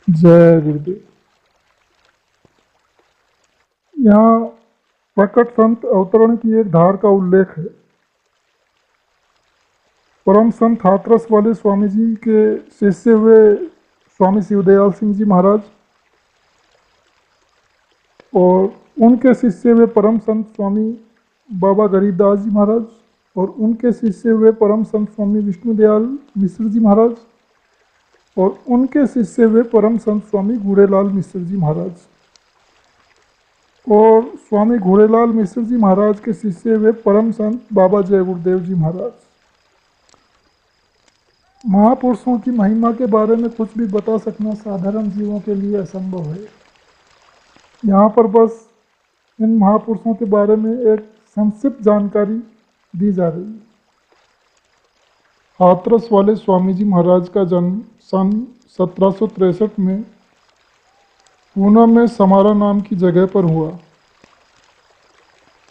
जय गुरुदेव। यहाँ प्रकट संत अवतरण की एक धार का उल्लेख है। परम संत हाथरस वाले स्वामी जी के शिष्य हुए स्वामी शिवदयाल सिंह जी महाराज और उनके शिष्य हुए परम संत स्वामी बाबा गरीबदास जी महाराज और उनके शिष्य हुए परम संत स्वामी विष्णुदयाल मिश्र जी महाराज और उनके शिष्य हुए परम संत स्वामी घूड़ेलाल मिश्र जी महाराज और स्वामी घूड़ेलाल मिश्र जी महाराज के शिष्य हुए परम संत बाबा जय गुरुदेव जी महाराज। महापुरुषों की महिमा के बारे में कुछ भी बता सकना साधारण जीवों के लिए असंभव है। यहाँ पर बस इन महापुरुषों के बारे में एक संक्षिप्त जानकारी दी जा रही है। हाथरस वाले स्वामी जी महाराज का जन्म सन 1763 में पूना में समारा नाम की जगह पर हुआ।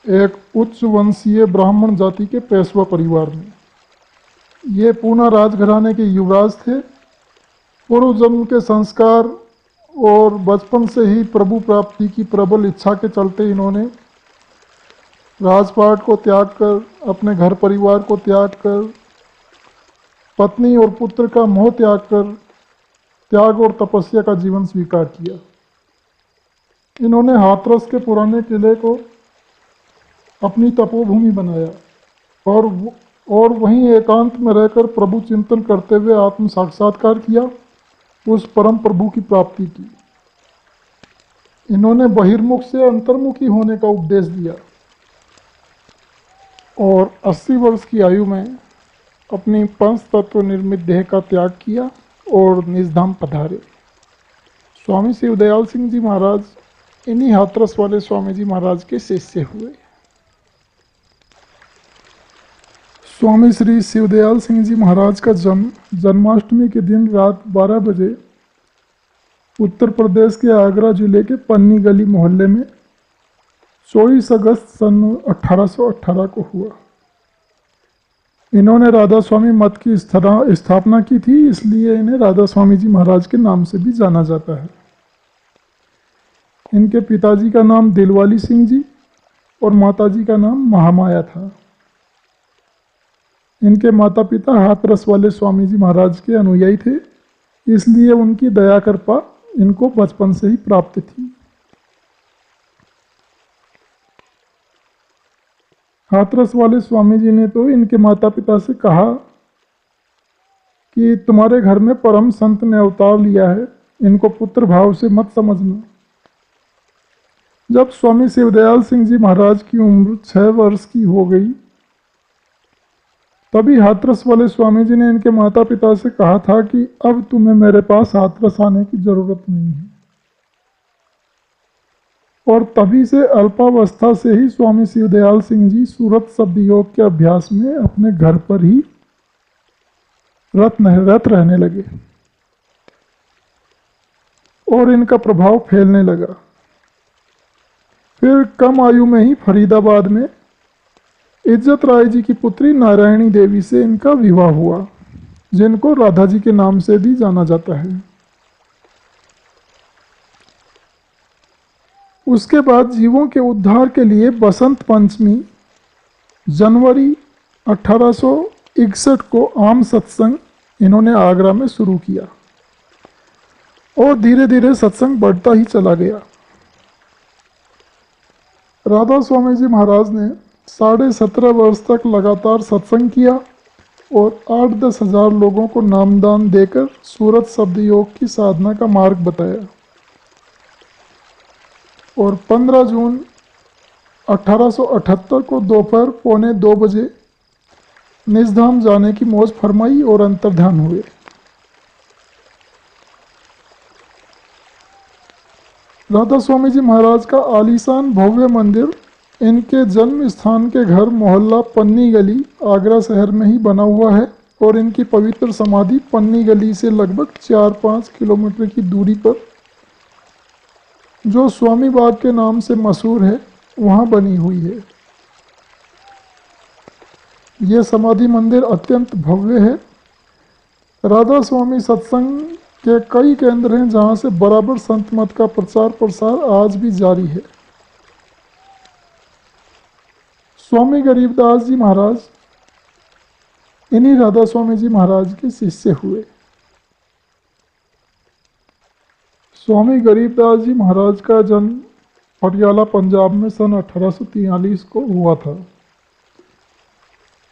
एक उच्च वंशीय ब्राह्मण जाति के पेशवा परिवार में। ये पूना राजघराने के युवराज थे। पूर्व जन्म के संस्कार और बचपन से ही प्रभु प्राप्ति की प्रबल इच्छा के चलते इन्होंने राजपाट को त्याग कर, अपने घर परिवार को त्याग कर, पत्नी और पुत्र का मोह त्याग कर त्याग और तपस्या का जीवन स्वीकार किया। इन्होंने हाथरस के पुराने किले को अपनी तपोभूमि बनाया और वहीं एकांत में रहकर प्रभु चिंतन करते हुए आत्म साक्षात्कार किया, उस परम प्रभु की प्राप्ति की। इन्होंने बहिर्मुख से अंतर्मुखी होने का उपदेश दिया और 80 वर्ष की आयु में अपनी पंच तत्व निर्मित देह का त्याग किया और निजधाम पधारे। स्वामी शिवदयाल सिंह जी महाराज इन्हीं हाथरस वाले स्वामी जी महाराज के शिष्य हुए। स्वामी श्री शिवदयाल सिंह जी महाराज का जन्म जन्माष्टमी के दिन रात 12 बजे उत्तर प्रदेश के आगरा जिले के पन्नी गली मोहल्ले में 24 अगस्त सन 1818 को हुआ। इन्होंने राधा स्वामी मत की स्थापना की थी, इसलिए इन्हें राधा स्वामी जी महाराज के नाम से भी जाना जाता है। इनके पिताजी का नाम दिलवाली सिंह जी और माताजी का नाम महामाया था। इनके माता पिता हाथरस वाले स्वामी जी महाराज के अनुयायी थे, इसलिए उनकी दया कृपा इनको बचपन से ही प्राप्त थी। हाथरस वाले स्वामी जी ने तो इनके माता पिता से कहा कि तुम्हारे घर में परम संत ने अवतार लिया है, इनको पुत्र भाव से मत समझना। जब स्वामी शिवदयाल सिंह जी महाराज की उम्र 6 वर्ष की हो गई, तभी हाथरस वाले स्वामी जी ने इनके माता पिता से कहा था कि अब तुम्हें मेरे पास हाथरस आने की जरूरत नहीं है। और तभी से अल्पावस्था से ही स्वामी शिवदयाल सिंह जी सूरत शब्द योग के अभ्यास में अपने घर पर ही रत रहने लगे और इनका प्रभाव फैलने लगा। फिर कम आयु में ही फरीदाबाद में इज्जत राय जी की पुत्री नारायणी देवी से इनका विवाह हुआ, जिनको राधा जी के नाम से भी जाना जाता है। उसके बाद जीवों के उद्धार के लिए बसंत पंचमी जनवरी 1861 को आम सत्संग इन्होंने आगरा में शुरू किया और धीरे धीरे सत्संग बढ़ता ही चला गया। राधा स्वामी जी महाराज ने 17.5 वर्ष तक लगातार सत्संग किया और 8-10 हजार लोगों को नामदान देकर सूरत शब्द योग की साधना का मार्ग बताया और 15 जून 1878 को दोपहर 1:45 बजे निजधाम जाने की मौज फरमाई और अंतर्ध्यान हुए। राधा स्वामी जी महाराज का आलीशान भव्य मंदिर इनके जन्म स्थान के घर मोहल्ला पन्नी गली आगरा शहर में ही बना हुआ है और इनकी पवित्र समाधि पन्नी गली से लगभग 4-5 किलोमीटर की दूरी पर, जो स्वामी बाग के नाम से मशहूर है, वहाँ बनी हुई है। यह समाधि मंदिर अत्यंत भव्य है। राधा स्वामी सत्संग के कई केंद्र हैं जहां से बराबर संत मत का प्रचार प्रसार आज भी जारी है। स्वामी गरीबदास जी महाराज इन्हीं राधा स्वामी जी महाराज के शिष्य हुए। स्वामी गरीबदास जी महाराज का जन्म पटियाला पंजाब में सन 1843 को हुआ था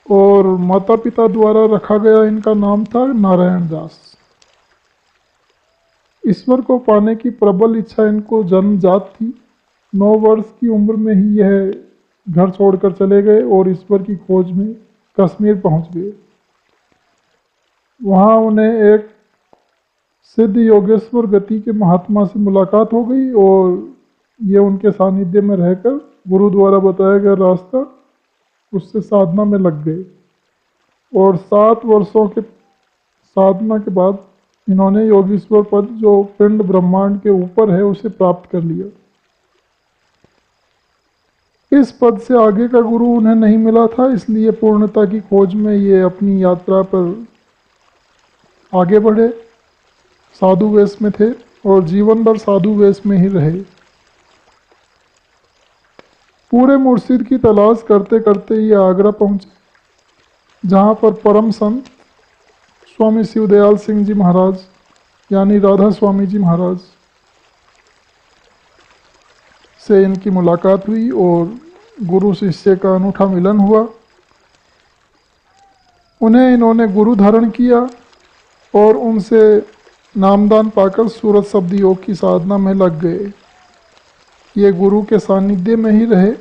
और माता पिता द्वारा रखा गया इनका नाम था नारायण दास। ईश्वर को पाने की प्रबल इच्छा इनको जन्मजात थी। 9 वर्ष की उम्र में ही यह घर छोड़कर चले गए और ईश्वर की खोज में कश्मीर पहुंच गए। वहां उन्हें एक सिद्ध योगेश्वर गति के महात्मा से मुलाकात हो गई और ये उनके सानिध्य में रहकर गुरु द्वारा बताया गया रास्ता उससे साधना में लग गए और 7 वर्षों के साधना के बाद इन्होंने योगीश्वर पद जो पिंड ब्रह्मांड के ऊपर है उसे प्राप्त कर लिया। इस पद से आगे का गुरु उन्हें नहीं मिला था, इसलिए पूर्णता की खोज में ये अपनी यात्रा पर आगे बढ़े। साधु वेश में थे और जीवन भर साधु वेश में ही रहे। पूरे मुर्शिद की तलाश करते करते ये आगरा पहुंचे, जहां पर परम संत स्वामी शिवदयाल सिंह जी महाराज यानी राधा स्वामी जी महाराज से इनकी मुलाकात हुई और गुरु शिष्य का अनूठा मिलन हुआ। उन्हें इन्होंने गुरु धारण किया और उनसे नामदान पाकर सूरत शब्द योग की साधना में लग गए। ये गुरु के सानिध्य में ही रहे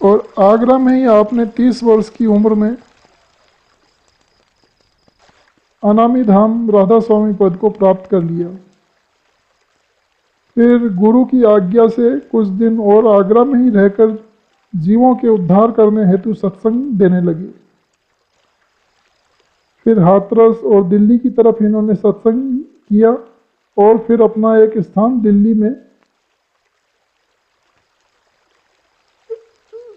और आगरा में ही आपने 30 वर्ष की उम्र में अनामी धाम राधा स्वामी पद को प्राप्त कर लिया। फिर गुरु की आज्ञा से कुछ दिन और आगरा में ही रहकर जीवों के उद्धार करने हेतु सत्संग देने लगे। फिर हाथरस और दिल्ली की तरफ इन्होंने सत्संग किया और फिर अपना एक स्थान दिल्ली में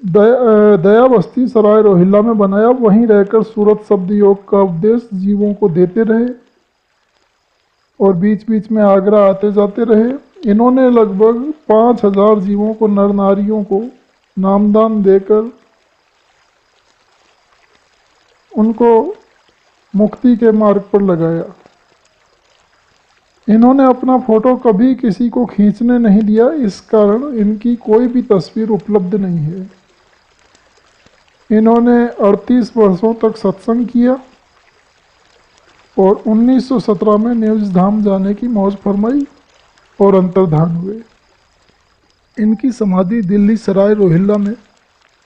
दया बस्ती सराय रोहिल्ला में बनाया। वहीं रहकर सूरत शब्द योग का उपदेश जीवों को देते रहे और बीच बीच में आगरा आते जाते रहे। इन्होंने लगभग 5000 जीवों को, नर नारियों को नामदान देकर उनको मुक्ति के मार्ग पर लगाया। इन्होंने अपना फोटो कभी किसी को खींचने नहीं दिया, इस कारण इनकी कोई भी तस्वीर उपलब्ध नहीं है। इन्होंने 38 वर्षों तक सत्संग किया और 1917 में न्यूज धाम जाने की मौज फरमाई और अंतर्धान हुए। इनकी समाधि दिल्ली सराय रोहिल्ला में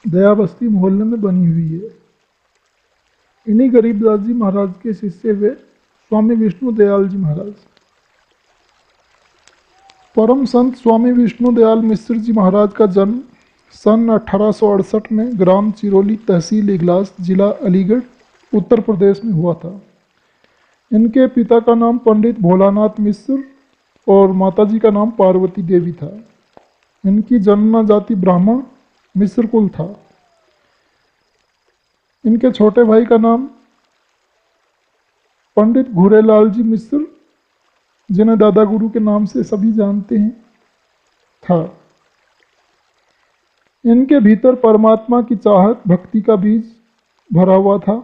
दया बस्ती मोहल्ले में बनी हुई है। इन्हीं गरीबदास जी महाराज के शिष्य वे स्वामी विष्णु दयाल जी महाराज। परम संत स्वामी विष्णु दयाल मिश्र जी महाराज का जन्म सन 1868 में ग्राम चिरोली, तहसील इगलास, जिला अलीगढ़, उत्तर प्रदेश में हुआ था। इनके पिता का नाम पंडित भोलानाथ मिश्र और माताजी का नाम पार्वती देवी था। इनकी जन्म जाति ब्राह्मण मिश्र कुल था। इनके छोटे भाई का नाम पंडित घूरेलाल जी मिश्र, जिन्हें दादा गुरु के नाम से सभी जानते हैं, था। इनके भीतर परमात्मा की चाहत, भक्ति का बीज भरा हुआ था।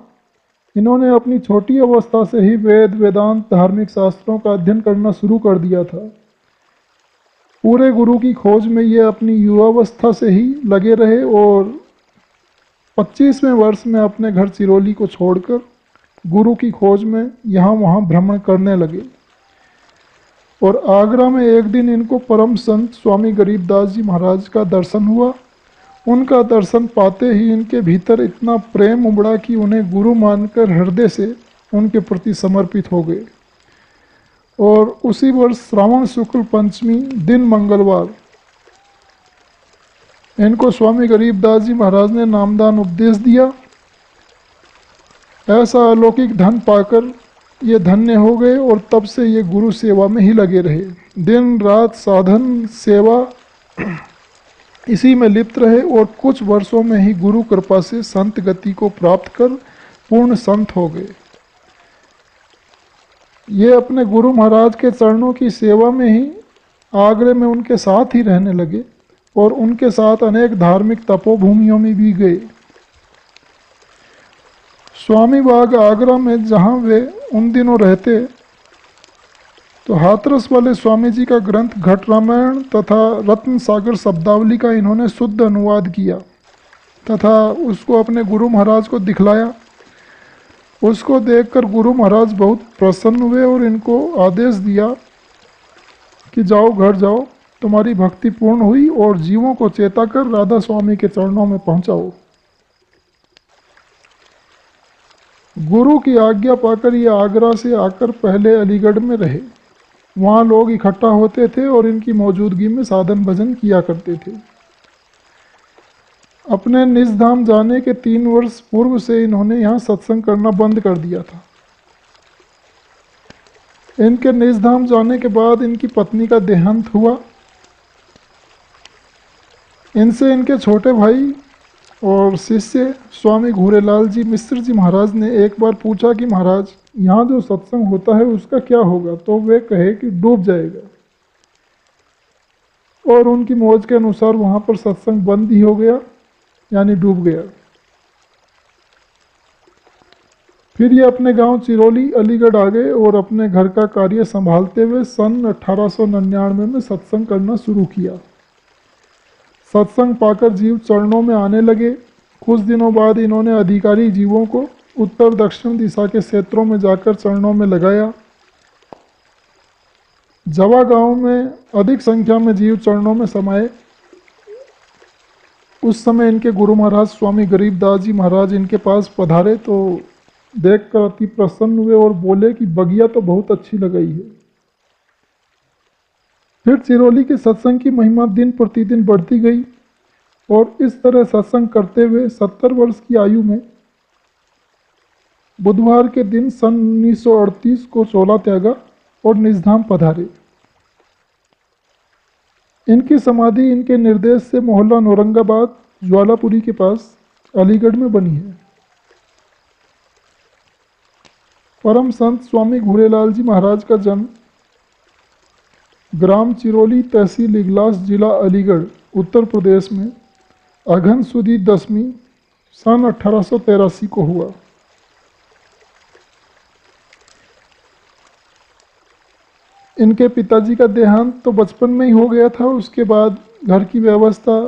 इन्होंने अपनी छोटी अवस्था से ही वेद, वेदांत, धार्मिक शास्त्रों का अध्ययन करना शुरू कर दिया था। पूरे गुरु की खोज में ये अपनी युवावस्था से ही लगे रहे और 25वें वर्ष में अपने घर चिरोली को छोड़कर गुरु की खोज में यहाँ वहाँ भ्रमण करने लगे। और आगरा में एक दिन इनको परम संत स्वामी गरीबदास जी महाराज का दर्शन हुआ। उनका दर्शन पाते ही इनके भीतर इतना प्रेम उमड़ा कि उन्हें गुरु मानकर हृदय से उनके प्रति समर्पित हो गए। और उसी वर्ष श्रावण शुक्ल पंचमी दिन मंगलवार इनको स्वामी गरीबदास जी महाराज ने नामदान उपदेश दिया। ऐसा अलौकिक धन पाकर ये धन्य हो गए और तब से ये गुरु सेवा में ही लगे रहे। दिन रात साधन सेवा इसी में लिप्त रहे और कुछ वर्षों में ही गुरु कृपा से संत गति को प्राप्त कर पूर्ण संत हो गए। ये अपने गुरु महाराज के चरणों की सेवा में ही आगरे में उनके साथ ही रहने लगे और उनके साथ अनेक धार्मिक तपोभूमियों में भी गए। स्वामी बाग आगरा में जहाँ वे उन दिनों रहते, तो हाथरस वाले स्वामी जी का ग्रंथ घट रामायण तथा रत्न सागर शब्दावली का इन्होंने शुद्ध अनुवाद किया तथा उसको अपने गुरु महाराज को दिखलाया। उसको देखकर गुरु महाराज बहुत प्रसन्न हुए और इनको आदेश दिया कि जाओ घर जाओ, तुम्हारी भक्ति पूर्ण हुई और जीवों को चेता कर राधा स्वामी के चरणों में पहुंचाओ। गुरु की आज्ञा पाकर ये आगरा से आकर पहले अलीगढ़ में रहे। वहाँ लोग इकट्ठा होते थे और इनकी मौजूदगी में साधन भजन किया करते थे। अपने निज धाम जाने के 3 वर्ष पूर्व से इन्होंने यहाँ सत्संग करना बंद कर दिया था। इनके निज धाम जाने के बाद इनकी पत्नी का देहांत हुआ। इनसे इनके छोटे भाई और शिष्य स्वामी घूरेलाल जी मिश्र जी महाराज ने एक बार पूछा कि महाराज, यहाँ जो सत्संग होता है उसका क्या होगा? तो वे कहे कि डूब जाएगा। और उनकी मौज के अनुसार वहाँ पर सत्संग बंद ही हो गया, यानी डूब गया। फिर ये अपने गांव चिरौली अलीगढ़ आ गए और अपने घर का कार्य संभालते हुए सन 1899 में सत्संग करना शुरू किया। सत्संग पाकर जीव चरणों में आने लगे। कुछ दिनों बाद इन्होंने अधिकारी जीवों को उत्तर दक्षिण दिशा के क्षेत्रों में जाकर चरणों में लगाया। जवा गांव में अधिक संख्या में जीव चरणों में समाये। उस समय इनके गुरु महाराज स्वामी गरीबदास जी महाराज इनके पास पधारे तो देखकर अति प्रसन्न हुए और बोले कि बगिया तो बहुत अच्छी लगाई है। फिर चिरौली के सत्संग की महिमा दिन प्रतिदिन बढ़ती गई और इस तरह सत्संग करते हुए 70 वर्ष की आयु में बुधवार के दिन सन 1938 को चोला त्यागा और निजधाम पधारे। इनकी समाधि इनके निर्देश से मोहल्ला नौरंगाबाद ज्वालापुरी के पास अलीगढ़ में बनी है। परम संत स्वामी घूरेलाल जी महाराज का जन्म ग्राम चिरौली, तहसील इगलास, जिला अलीगढ़, उत्तर प्रदेश में अघन सुदी 10वीं सन 1883 को हुआ। इनके पिताजी का देहांत तो बचपन में ही हो गया था। उसके बाद घर की व्यवस्था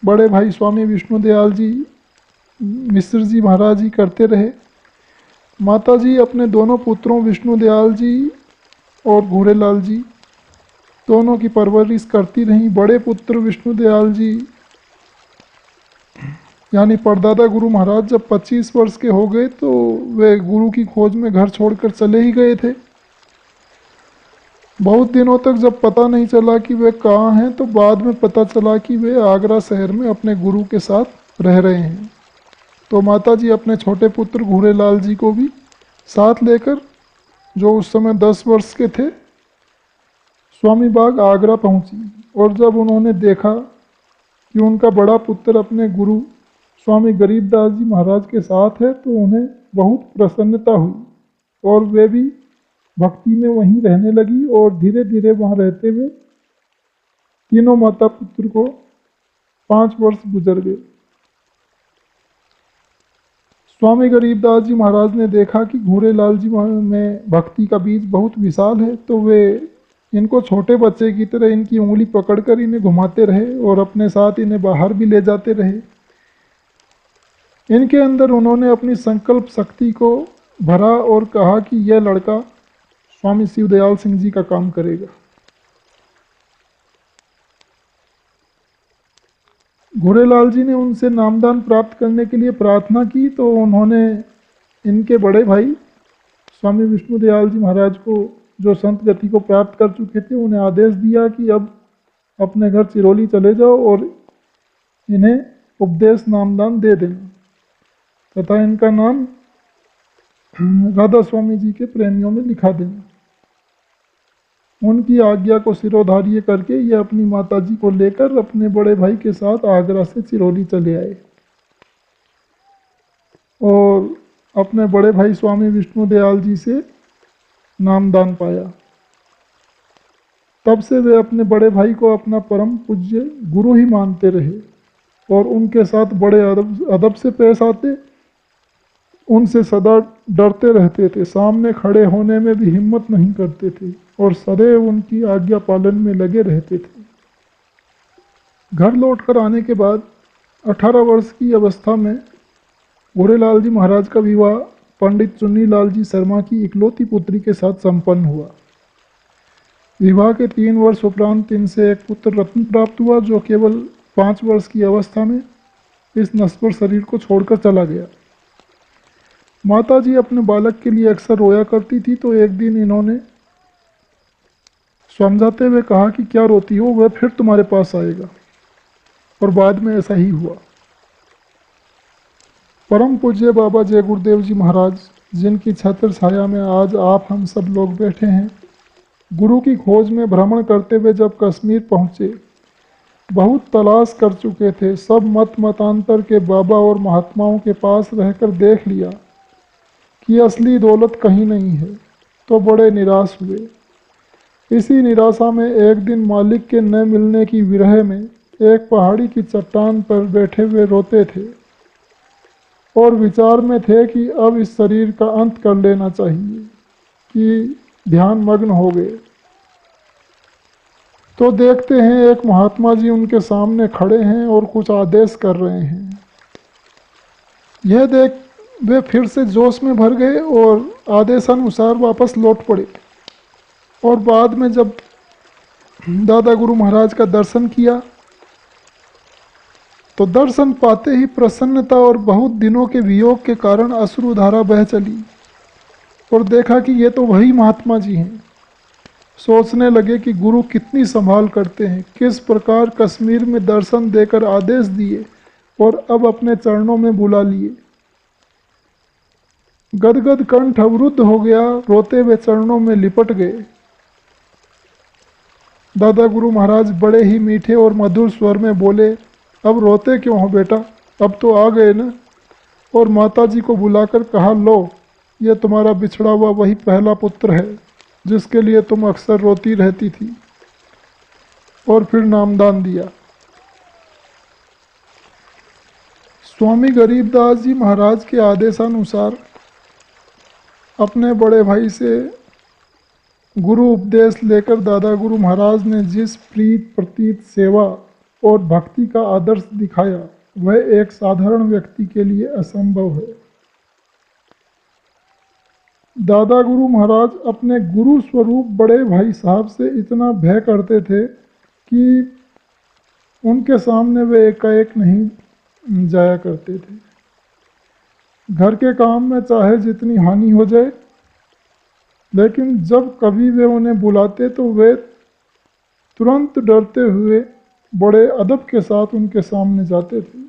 बड़े भाई स्वामी विष्णुदयाल जी मिश्र जी महाराज जी करते रहे। माता जी अपने दोनों पुत्रों विष्णुदयाल जी और घूरेलाल जी दोनों की परवरिश करती रहीं। बड़े पुत्र विष्णुदयाल जी यानी परदादा गुरु महाराज जब 25 वर्ष के हो गए तो वे गुरु की खोज में घर छोड़कर चले ही गए थे। बहुत दिनों तक जब पता नहीं चला कि वे कहाँ हैं तो बाद में पता चला कि वे आगरा शहर में अपने गुरु के साथ रह रहे हैं। तो माता जी अपने छोटे पुत्र घूरेलाल जी को भी साथ लेकर, जो उस समय 10 वर्ष के थे, स्वामी बाग आगरा पहुंची। और जब उन्होंने देखा कि उनका बड़ा पुत्र अपने गुरु स्वामी गरीबदास जी महाराज के साथ है तो उन्हें बहुत प्रसन्नता हुई और वे भी भक्ति में वहीं रहने लगी। और धीरे धीरे वहाँ रहते हुए तीनों माता पुत्र को 5 वर्ष गुजर गए। स्वामी गरीबदास जी महाराज ने देखा कि घूरेलाल जी में भक्ति का बीज बहुत विशाल है तो वे इनको छोटे बच्चे की तरह इनकी उंगली पकड़कर इन्हें घुमाते रहे और अपने साथ इन्हें बाहर भी ले जाते रहे। इनके अंदर उन्होंने अपनी संकल्प शक्ति को भरा और कहा कि यह लड़का स्वामी शिवदयाल सिंह जी का काम करेगा। घूरेलाल जी ने उनसे नामदान प्राप्त करने के लिए प्रार्थना की तो उन्होंने इनके बड़े भाई स्वामी विष्णुदयाल जी महाराज को, जो संत गति को प्राप्त कर चुके थे, उन्हें आदेश दिया कि अब अपने घर चिरौली चले जाओ और इन्हें उपदेश नामदान दे देना तथा इनका नाम राधा स्वामी जी के प्रेमियों में लिखा देना। उनकी आज्ञा को सिरोधार्य करके ये अपनी माताजी को लेकर अपने बड़े भाई के साथ आगरा से चिरौली चले आए और अपने बड़े भाई स्वामी विष्णुदयाल जी से नामदान पाया। तब से वे अपने बड़े भाई को अपना परम पूज्य गुरु ही मानते रहे और उनके साथ बड़े अदब से पेश आते, उनसे सदा डरते रहते थे, सामने खड़े होने में भी हिम्मत नहीं करते थे और सदैव उनकी आज्ञा पालन में लगे रहते थे। घर लौटकर आने के बाद 18 वर्ष की अवस्था में भूरेलाल जी महाराज का विवाह पंडित चुन्नी लाल जी शर्मा की इकलौती पुत्री के साथ संपन्न हुआ। विवाह के 3 वर्ष उपरांत इनसे एक पुत्र रत्न प्राप्त हुआ, जो केवल 5 वर्ष की अवस्था में इस नश्वर शरीर को छोड़कर चला गया। माता जी अपने बालक के लिए अक्सर रोया करती थी, तो एक दिन इन्होंने समझाते हुए कहा कि क्या रोती हो, वह फिर तुम्हारे पास आएगा। और बाद में ऐसा ही हुआ। परम पूज्य बाबा जय गुरुदेव जी महाराज, जिनकी छत्र छाया में आज आप हम सब लोग बैठे हैं, गुरु की खोज में भ्रमण करते हुए जब कश्मीर पहुँचे, बहुत तलाश कर चुके थे, सब मत मतांतर के बाबा और महात्माओं के पास रहकर देख लिया कि असली दौलत कहीं नहीं है, तो बड़े निराश हुए। इसी निराशा में एक दिन मालिक के न मिलने की विरह में एक पहाड़ी की चट्टान पर बैठे हुए रोते थे और विचार में थे कि अब इस शरीर का अंत कर लेना चाहिए, कि ध्यान मग्न हो गए। तो देखते हैं एक महात्मा जी उनके सामने खड़े हैं और कुछ आदेश कर रहे हैं। यह देख वे फिर से जोश में भर गए और आदेशानुसार वापस लौट पड़े। और बाद में जब दादा गुरु महाराज का दर्शन किया, तो दर्शन पाते ही प्रसन्नता और बहुत दिनों के वियोग के कारण अश्रुधारा बह चली और देखा कि ये तो वही महात्मा जी हैं। सोचने लगे कि गुरु कितनी संभाल करते हैं, किस प्रकार कश्मीर में दर्शन देकर आदेश दिए और अब अपने चरणों में बुला लिए। गदगद कंठ अवरुद्ध हो गया, रोते हुए चरणों में लिपट गए। दादा गुरु महाराज बड़े ही मीठे और मधुर स्वर में बोले, अब रोते क्यों हो बेटा, अब तो आ गए ना। और माता जी को बुलाकर कहा, लो ये तुम्हारा बिछड़ा हुआ वही पहला पुत्र है जिसके लिए तुम अक्सर रोती रहती थी। और फिर नामदान दिया। स्वामी गरीबदास जी महाराज के आदेशानुसार अपने बड़े भाई से गुरु उपदेश लेकर दादा गुरु महाराज ने जिस प्रीत प्रतीत सेवा और भक्ति का आदर्श दिखाया, वह एक साधारण व्यक्ति के लिए असंभव है। दादा गुरु महाराज अपने गुरु स्वरूप बड़े भाई साहब से इतना भय करते थे कि उनके सामने वे एकाएक नहीं जाया करते थे। घर के काम में चाहे जितनी हानि हो जाए, लेकिन जब कभी वे उन्हें बुलाते तो वे तुरंत डरते हुए बड़े अदब के साथ उनके सामने जाते थे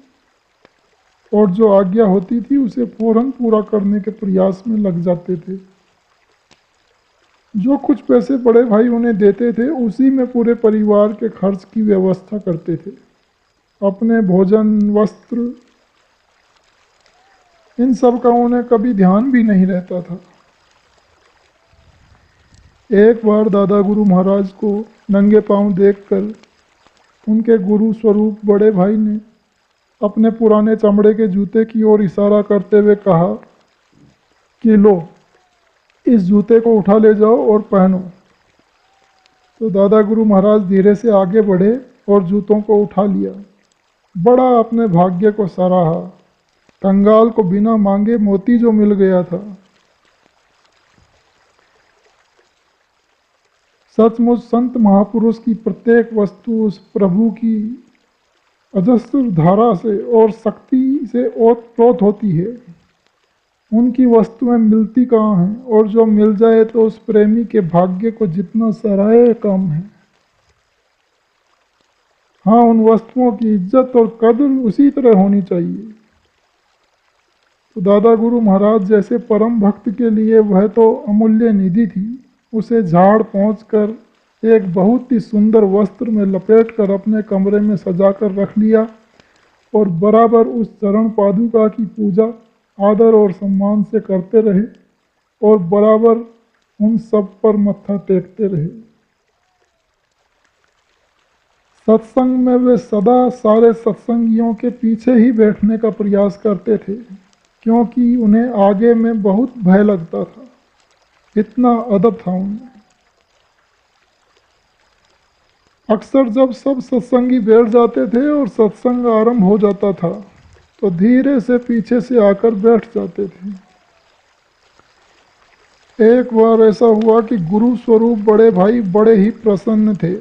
और जो आज्ञा होती थी उसे फौरन पूरा करने के प्रयास में लग जाते थे। जो कुछ पैसे बड़े भाई उन्हें देते थे, उसी में पूरे परिवार के खर्च की व्यवस्था करते थे। अपने भोजन, वस्त्र, इन सब का उन्हें कभी ध्यान भी नहीं रहता था। एक बार दादा गुरु महाराज को नंगे पांव देखकर उनके गुरु स्वरूप बड़े भाई ने अपने पुराने चमड़े के जूते की ओर इशारा करते हुए कहा कि लो, इस जूते को उठा ले जाओ और पहनो। तो दादा गुरु महाराज धीरे से आगे बढ़े और जूतों को उठा लिया। बड़ा अपने भाग्य को सराहा। कंगाल को बिना मांगे मोती जो मिल गया था। सचमुच संत महापुरुष की प्रत्येक वस्तु उस प्रभु की अजस्र धारा से और शक्ति से ओतप्रोत होती है। उनकी वस्तुएं मिलती कहाँ हैं, और जो मिल जाए तो उस प्रेमी के भाग्य को जितना सराहे कम है। हाँ, उन वस्तुओं की इज्जत और कद्र उसी तरह होनी चाहिए। तो दादा गुरु महाराज जैसे परम भक्त के लिए वह तो अमूल्य निधि थी। उसे झाड़ पोंछ कर एक बहुत ही सुंदर वस्त्र में लपेटकर अपने कमरे में सजाकर रख लिया और बराबर उस चरण पादुका की पूजा आदर और सम्मान से करते रहे और बराबर उन सब पर मत्था टेकते रहे। सत्संग में वे सदा सारे सत्संगियों के पीछे ही बैठने का प्रयास करते थे, क्योंकि उन्हें आगे में बहुत भय लगता था, इतना अदब था उनमें। अक्सर जब सब सत्संगी बैठ जाते थे और सत्संग आरंभ हो जाता था, तो धीरे से पीछे से आकर बैठ जाते थे। एक बार ऐसा हुआ कि गुरु स्वरूप बड़े भाई बड़े ही प्रसन्न थे।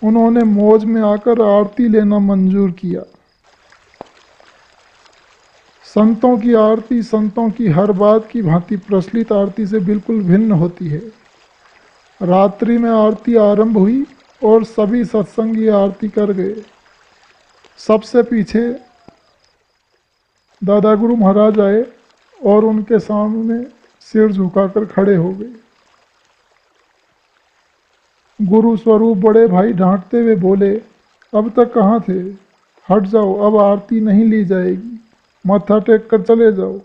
उन्होंने मौज में आकर आरती लेना मंजूर किया। संतों की आरती संतों की हर बात की भांति प्रचलित आरती से बिल्कुल भिन्न होती है। रात्रि में आरती आरंभ हुई और सभी सत्संगी आरती कर गए। सबसे पीछे दादा गुरु महाराज आए और उनके सामने सिर झुकाकर खड़े हो गए। गुरु स्वरूप बड़े भाई डांटते हुए बोले, अब तक कहाँ थे? हट जाओ, अब आरती नहीं ली जाएगी, माथा टेक कर चले जाओ।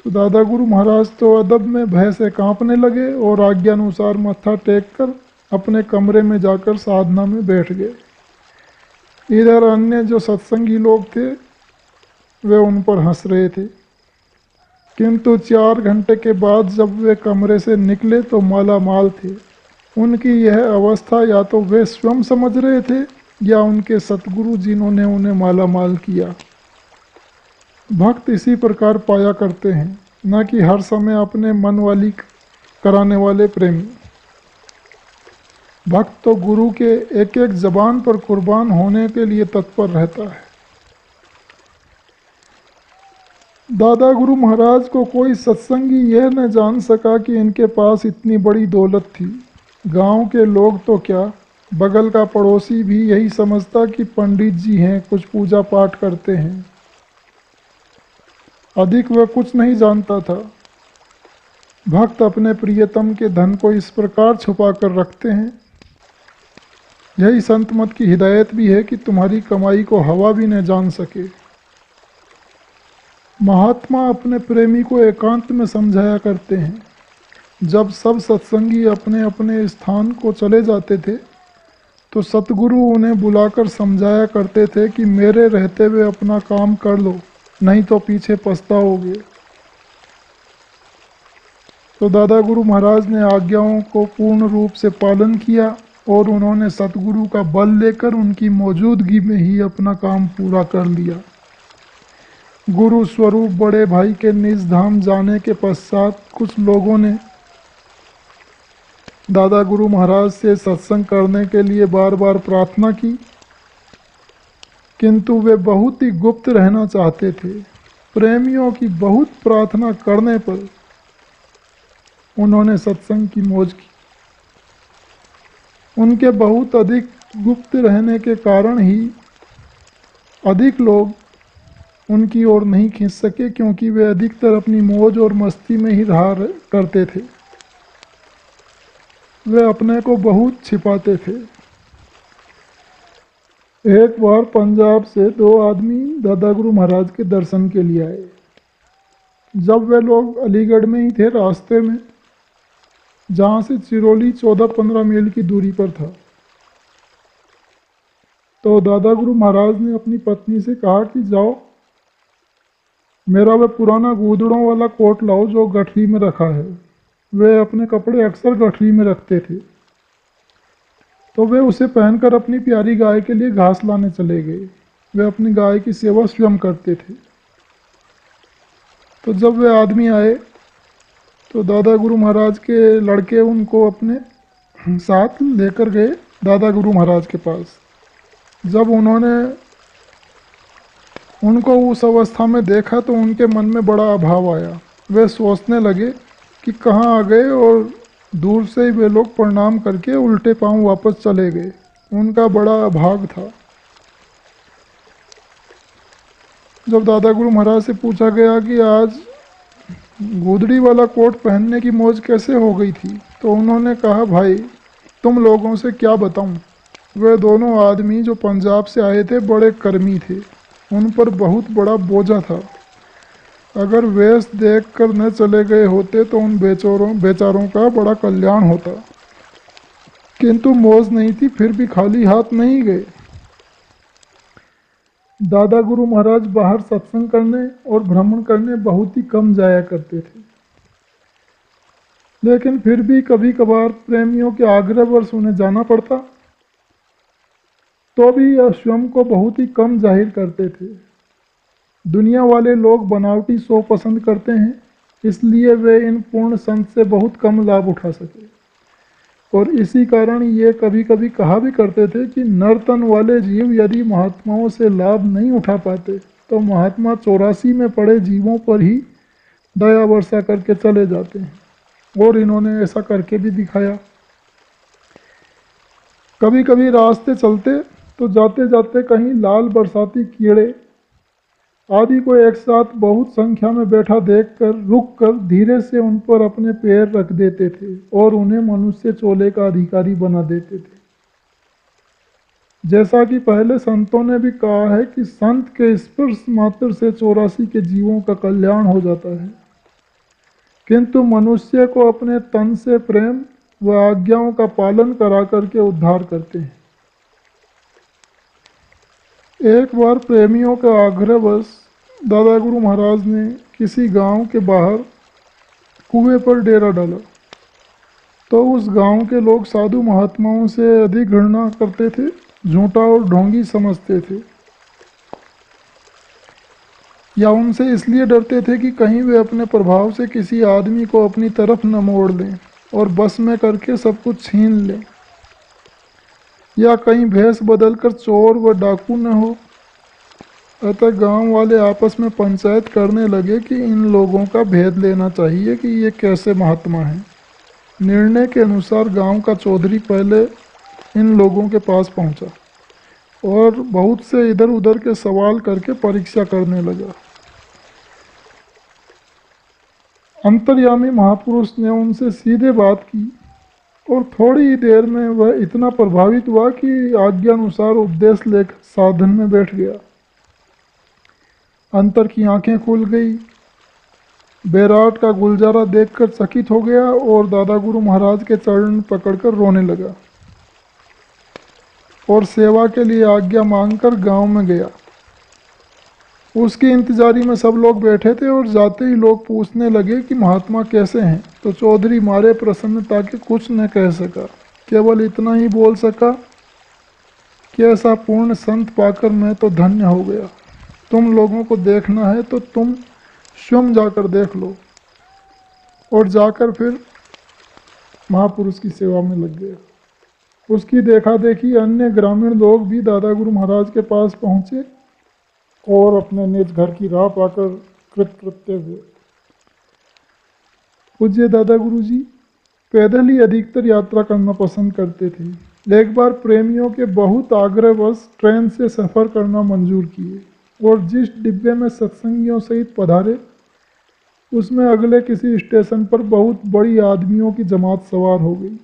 तो दादा गुरु महाराज तो अदब में भय से कांपने लगे और आज्ञानुसार मत्था टेक कर अपने कमरे में जाकर साधना में बैठ गए। इधर अन्य जो सत्संगी लोग थे वे उन पर हंस रहे थे, किंतु 4 घंटे के बाद जब वे कमरे से निकले तो माला माल थे। उनकी यह अवस्था या तो वे स्वयं समझ रहे थे या उनके सतगुरु जिन्होंने उन्हें माला माल किया। भक्त इसी प्रकार पाया करते हैं, न कि हर समय अपने मन वाली कराने वाले प्रेमी। भक्त तो गुरु के एक एक जबान पर कुर्बान होने के लिए तत्पर रहता है। दादा गुरु महाराज को कोई सत्संगी यह न जान सका कि इनके पास इतनी बड़ी दौलत थी। गांव के लोग तो क्या, बगल का पड़ोसी भी यही समझता कि पंडित जी हैं, कुछ पूजा पाठ करते हैं। अधिक वह कुछ नहीं जानता था। भक्त अपने प्रियतम के धन को इस प्रकार छुपा कर रखते हैं। यही संत मत की हिदायत भी है कि तुम्हारी कमाई को हवा भी न जान सके। महात्मा अपने प्रेमी को एकांत में समझाया करते हैं। जब सब सत्संगी अपने अपने स्थान को चले जाते थे तो सतगुरु उन्हें बुलाकर समझाया करते थे कि मेरे रहते हुए अपना काम कर लो, नहीं तो पीछे पछताओगे। तो दादा गुरु महाराज ने आज्ञाओं को पूर्ण रूप से पालन किया और उन्होंने सतगुरु का बल लेकर उनकी मौजूदगी में ही अपना काम पूरा कर लिया। गुरु स्वरूप बड़े भाई के निज धाम जाने के पश्चात कुछ लोगों ने दादा गुरु महाराज से सत्संग करने के लिए बार बार प्रार्थना की, किंतु वे बहुत ही गुप्त रहना चाहते थे। प्रेमियों की बहुत प्रार्थना करने पर उन्होंने सत्संग की मौज की। उनके बहुत अधिक गुप्त रहने के कारण ही अधिक लोग उनकी ओर नहीं खींच सके, क्योंकि वे अधिकतर अपनी मौज और मस्ती में ही रहा करते थे। वे अपने को बहुत छिपाते थे। एक बार पंजाब से 2 आदमी दादा गुरु महाराज के दर्शन के लिए आए। जब वे लोग अलीगढ़ में ही थे, रास्ते में जहाँ से चिरौली 14-15 मील की दूरी पर था, तो दादा गुरु महाराज ने अपनी पत्नी से कहा कि जाओ, मेरा वह पुराना गूदड़ों वाला कोट लाओ जो गठरी में रखा है। वे अपने कपड़े अक्सर गठरी में रखते थे, तो वे उसे पहनकर अपनी प्यारी गाय के लिए घास लाने चले गए। वे अपनी गाय की सेवा स्वयं करते थे। तो जब वे आदमी आए तो दादा गुरु महाराज के लड़के उनको अपने साथ लेकर गए दादा गुरु महाराज के पास। जब उन्होंने उनको उस अवस्था में देखा तो उनके मन में बड़ा अभाव आया। वे सोचने लगे कि कहाँ आ गए, और दूर से ही वे लोग प्रणाम करके उल्टे पांव वापस चले गए। उनका बड़ा अभाग था। जब दादा गुरु महाराज से पूछा गया कि आज गुदड़ी वाला कोट पहनने की मौज कैसे हो गई थी, तो उन्होंने कहा, भाई तुम लोगों से क्या बताऊं। वे दोनों आदमी जो पंजाब से आए थे बड़े कर्मी थे, उन पर बहुत बड़ा बोझा था। अगर वेश देखकर न चले गए होते तो उन बेचारों का बड़ा कल्याण होता। किंतु मौज नहीं थी, फिर भी खाली हाथ नहीं गए। दादा गुरु महाराज बाहर सत्संग करने और भ्रमण करने बहुत ही कम जाया करते थे, लेकिन फिर भी कभी कभार प्रेमियों के आग्रहवश उन्हें जाना पड़ता, तो भी यह स्वयं को बहुत ही कम जाहिर करते थे। दुनिया वाले लोग बनावटी शो पसंद करते हैं, इसलिए वे इन पूर्ण संत से बहुत कम लाभ उठा सके, और इसी कारण ये कभी कभी कहा भी करते थे कि नर्तन वाले जीव यदि महात्माओं से लाभ नहीं उठा पाते तो महात्मा 84 में पड़े जीवों पर ही दया वर्षा करके चले जाते हैं, और इन्होंने ऐसा करके भी दिखाया। कभी कभी रास्ते चलते तो जाते जाते कहीं लाल बरसाती कीड़े आदि को एक साथ बहुत संख्या में बैठा देखकर रुककर धीरे से उन पर अपने पैर रख देते थे और उन्हें मनुष्य चोले का अधिकारी बना देते थे। जैसा कि पहले संतों ने भी कहा है कि संत के स्पर्श मात्र से 84 के जीवों का कल्याण हो जाता है, किंतु मनुष्य को अपने तन से प्रेम व आज्ञाओं का पालन करा करके उद्धार करते हैं। एक बार प्रेमियों के आग्रहवश दादा गुरु महाराज ने किसी गांव के बाहर कुएं पर डेरा डाला, तो उस गांव के लोग साधु महात्माओं से अधिक घृणा करते थे, झूठा और ढोंगी समझते थे, या उनसे इसलिए डरते थे कि कहीं वे अपने प्रभाव से किसी आदमी को अपनी तरफ न मोड़ लें और बस में करके सब कुछ छीन लें, या कहीं भेष बदलकर चोर व डाकू न हो। अतः गांव वाले आपस में पंचायत करने लगे कि इन लोगों का भेद लेना चाहिए कि ये कैसे महात्मा हैं। निर्णय के अनुसार गांव का चौधरी पहले इन लोगों के पास पहुंचा और बहुत से इधर उधर के सवाल करके परीक्षा करने लगा। अंतर्यामी महापुरुष ने उनसे सीधे बात की और थोड़ी ही देर में वह इतना प्रभावित हुआ कि आज्ञानुसार उपदेश लेकर साधन में बैठ गया। अंतर की आंखें खुल गई, बैराट का गुलजारा देखकर चकित हो गया और दादा गुरु महाराज के चरण पकड़कर रोने लगा और सेवा के लिए आज्ञा मांगकर गांव में गया। उसकी इंतजारी में सब लोग बैठे थे और जाते ही लोग पूछने लगे कि महात्मा कैसे हैं, तो चौधरी मारे प्रसन्नता के कुछ न कह सका, केवल इतना ही बोल सका कि ऐसा पूर्ण संत पाकर मैं तो धन्य हो गया। तुम लोगों को देखना है तो तुम स्वयं जाकर देख लो। और जाकर फिर महापुरुष की सेवा में लग गया। उसकी देखा देखी अन्य ग्रामीण लोग भी दादा गुरु महाराज के पास पहुँचे और अपने निज घर की राह पाकर कृतकृत्य हुए। पूज्य दादा गुरु जी पैदल ही अधिकतर यात्रा करना पसंद करते थे। एक बार प्रेमियों के बहुत आग्रहवश ट्रेन से सफ़र करना मंजूर किए और जिस डिब्बे में सत्संगियों सहित पधारे उसमें अगले किसी स्टेशन पर बहुत बड़ी आदमियों की जमात सवार हो गई,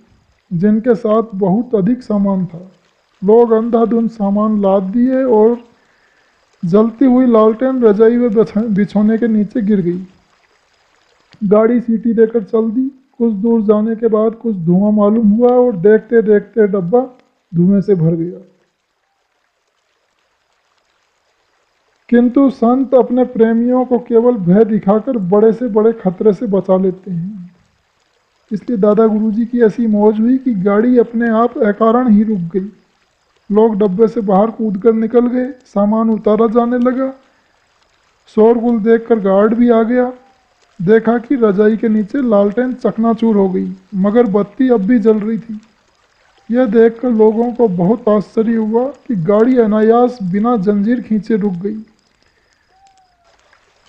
जिनके साथ बहुत अधिक सामान था। लोग अंधाधुंध सामान लाद दिए और जलती हुई लालटेन रजाई में बिछोने के नीचे गिर गई। गाड़ी सीटी देकर चल दी। कुछ दूर जाने के बाद कुछ धुआं मालूम हुआ और देखते देखते डब्बा धुएं से भर गया। किंतु संत अपने प्रेमियों को केवल भय दिखाकर बड़े से बड़े खतरे से बचा लेते हैं। इसलिए दादा गुरुजी की ऐसी मौज हुई कि गाड़ी अपने आप अकारण ही रुक गई। लोग डब्बे से बाहर कूदकर निकल गए, सामान उतारा जाने लगा। शोरगुल देखकर गार्ड भी आ गया। देखा कि रजाई के नीचे लालटेन चकनाचूर हो गई, मगर बत्ती अब भी जल रही थी। यह देखकर लोगों को बहुत आश्चर्य हुआ कि गाड़ी अनायास बिना जंजीर खींचे रुक गई।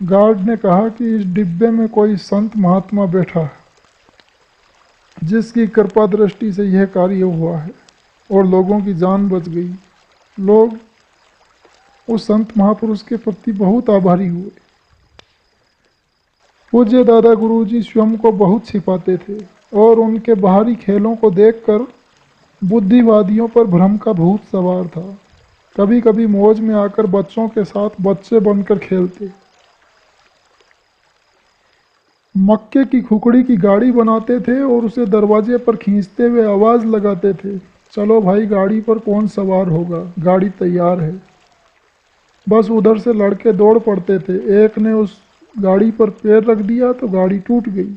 गार्ड ने कहा कि इस डिब्बे में कोई संत महात्मा बैठा है, जिसकी कृपा दृष्टि से यह कार्य हुआ है और लोगों की जान बच गई। लोग उस संत महापुरुष के प्रति बहुत आभारी हुए। पूज्य दादा गुरुजी स्वयं को बहुत छिपाते थे और उनके बाहरी खेलों को देखकर बुद्धिवादियों पर भ्रम का भूत सवार था। कभी कभी मौज में आकर बच्चों के साथ बच्चे बनकर खेलते। मक्के की खुकड़ी की गाड़ी बनाते थे और उसे दरवाजे पर खींचते हुए आवाज़ लगाते थे, चलो भाई गाड़ी पर कौन सवार होगा, गाड़ी तैयार है। बस उधर से लड़के दौड़ पड़ते थे, एक ने उस गाड़ी पर पैर रख दिया तो गाड़ी टूट गई।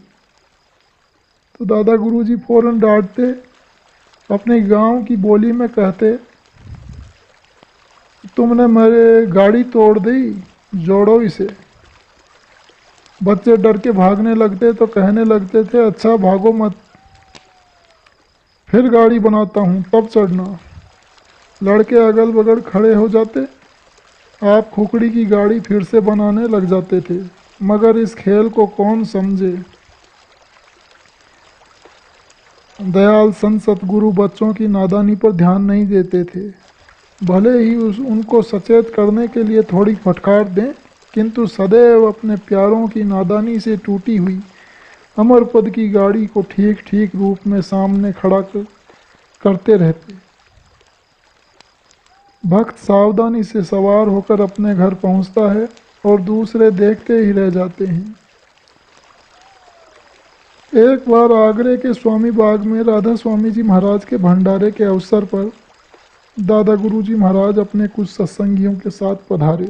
तो दादा गुरुजी फौरन डांटते, अपने गांव की बोली में कहते, तुमने मेरे गाड़ी तोड़ दी, जोड़ो इसे। बच्चे डर के भागने लगते तो कहने लगते थे, अच्छा भागो मत, फिर गाड़ी बनाता हूँ तब चढ़ना। लड़के अगल बगल खड़े हो जाते, आप खुकड़ी की गाड़ी फिर से बनाने लग जाते थे। मगर इस खेल को कौन समझे। दयाल संत सतगुरु बच्चों की नादानी पर ध्यान नहीं देते थे। भले ही उनको सचेत करने के लिए थोड़ी फटकार दें, किंतु सदैव अपने प्यारों की नादानी से टूटी हुई अमर पद की गाड़ी को ठीक ठीक रूप में सामने खड़ा करते रहते। भक्त सावधानी से सवार होकर अपने घर पहुंचता है और दूसरे देखते ही रह जाते हैं। एक बार आगरे के स्वामी बाग में राधा स्वामी जी महाराज के भंडारे के अवसर पर दादा गुरुजी महाराज अपने कुछ सत्संगियों के साथ पधारे।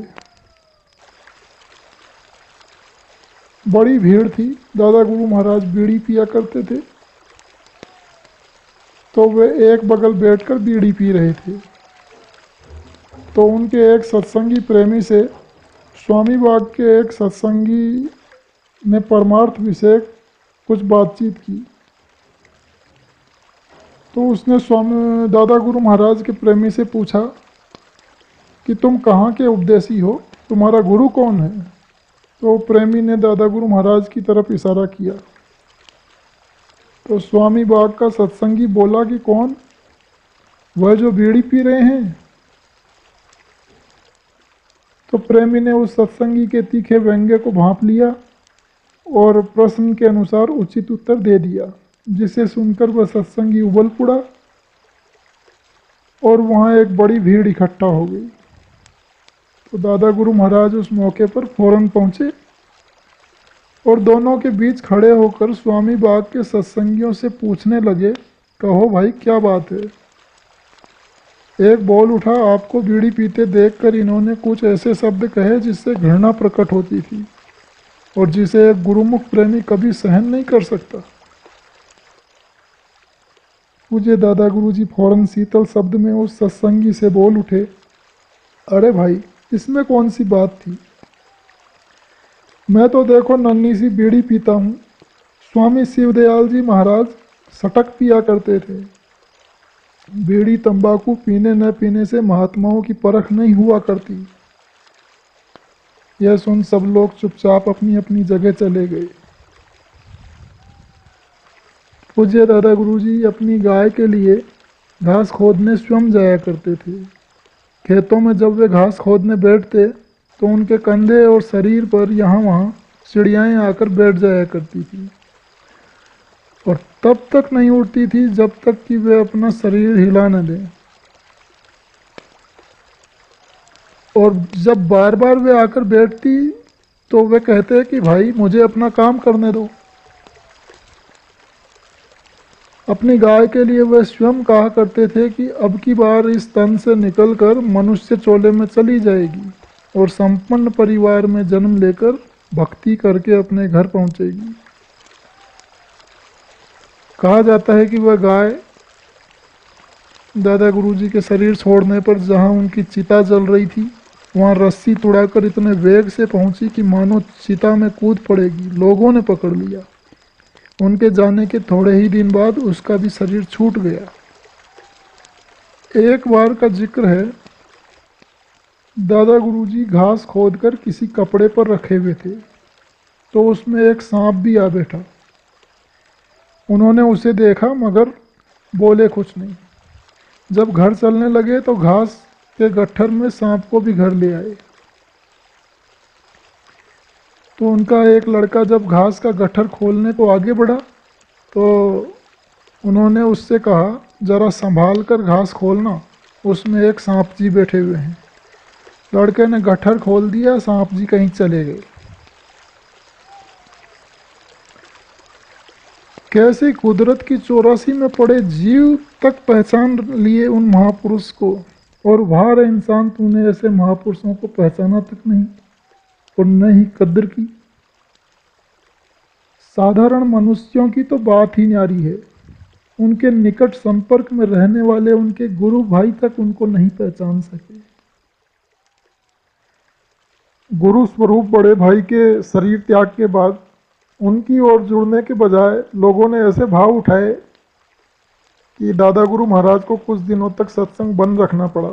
बड़ी भीड़ थी। दादा गुरु महाराज बीड़ी पिया करते थे, तो वे एक बगल बैठकर बीड़ी पी रहे थे। तो उनके एक सत्संगी प्रेमी से स्वामी बाग के एक सत्संगी ने परमार्थ विषय कुछ बातचीत की। तो उसने स्वामी दादा गुरु महाराज के प्रेमी से पूछा कि तुम कहाँ के उपदेशी हो, तुम्हारा गुरु कौन है। तो प्रेमी ने दादा गुरु महाराज की तरफ इशारा किया। तो स्वामी बाग का सत्संगी बोला कि कौन, वह जो बीड़ी पी रहे हैं। तो प्रेमी ने उस सत्संगी के तीखे व्यंग्य को भांप लिया और प्रश्न के अनुसार उचित उत्तर दे दिया, जिसे सुनकर वह सत्संगी उबल पड़ा और वहाँ एक बड़ी भीड़ इकट्ठा हो गई। तो दादा गुरु महाराज उस मौके पर फौरन पहुँचे और दोनों के बीच खड़े होकर स्वामी बाग के सत्संगियों से पूछने लगे, कहो भाई क्या बात है। एक बोल उठा, आपको बीड़ी पीते देखकर इन्होंने कुछ ऐसे शब्द कहे जिससे घृणा प्रकट होती थी और जिसे एक गुरुमुख प्रेमी कभी सहन नहीं कर सकता। पूज्य दादा गुरुजी फौरन शीतल शब्द में उस सत्संगी से बोल उठे, अरे भाई इसमें कौन सी बात थी, मैं तो देखो नन्ही सी बीड़ी पीता हूँ। स्वामी शिवदयाल जी महाराज सटक पिया करते थे। बीड़ी तंबाकू पीने न पीने से महात्माओं की परख नहीं हुआ करती। यह सुन सब लोग चुपचाप अपनी अपनी जगह चले गए। पूज्य दादा गुरुजी अपनी गाय के लिए घास खोदने स्वयं जाया करते थे। खेतों में जब वे घास खोदने बैठते तो उनके कंधे और शरीर पर यहाँ वहाँ चिड़ियाएँ आकर बैठ जाया करती थी और तब तक नहीं उठती थी जब तक कि वे अपना शरीर हिला न दें। और जब बार बार वे आकर बैठती तो वे कहते कि भाई मुझे अपना काम करने दो। अपनी गाय के लिए वे स्वयं कहा करते थे कि अब की बार इस तन से निकलकर मनुष्य चोले में चली जाएगी और संपन्न परिवार में जन्म लेकर भक्ति करके अपने घर पहुंचेगी। कहा जाता है कि वह गाय दादा गुरुजी के शरीर छोड़ने पर जहां उनकी चिता जल रही थी वहां रस्सी तुड़ाकर इतने वेग से पहुंची कि मानो चिता में कूद पड़ेगी। लोगों ने पकड़ लिया। उनके जाने के थोड़े ही दिन बाद उसका भी शरीर छूट गया। एक बार का जिक्र है, दादा गुरुजी घास खोदकर किसी कपड़े पर रखे हुए थे तो उसमें एक सांप भी आ बैठा। उन्होंने उसे देखा मगर बोले कुछ नहीं। जब घर चलने लगे तो घास के गट्ठर में सांप को भी घर ले आए। तो उनका एक लड़का जब घास का गट्ठर खोलने को आगे बढ़ा तो उन्होंने उससे कहा, जरा संभाल कर घास खोलना, उसमें एक सांप जी बैठे हुए हैं। लड़के ने गट्ठर खोल दिया, सांप जी कहीं चले गए। कैसे कुदरत की चौरासी में पड़े जीव तक पहचान लिए उन महापुरुष को, और वहां रहे इंसान, तूने ऐसे महापुरुषों को पहचाना तक नहीं और न ही कद्र की। साधारण मनुष्यों की तो बात ही न्यारी है, उनके निकट संपर्क में रहने वाले उनके गुरु भाई तक उनको नहीं पहचान सके। गुरु स्वरूप बड़े भाई के शरीर त्याग के बाद उनकी ओर जुड़ने के बजाय लोगों ने ऐसे भाव उठाए कि दादा गुरु महाराज को कुछ दिनों तक सत्संग बंद रखना पड़ा,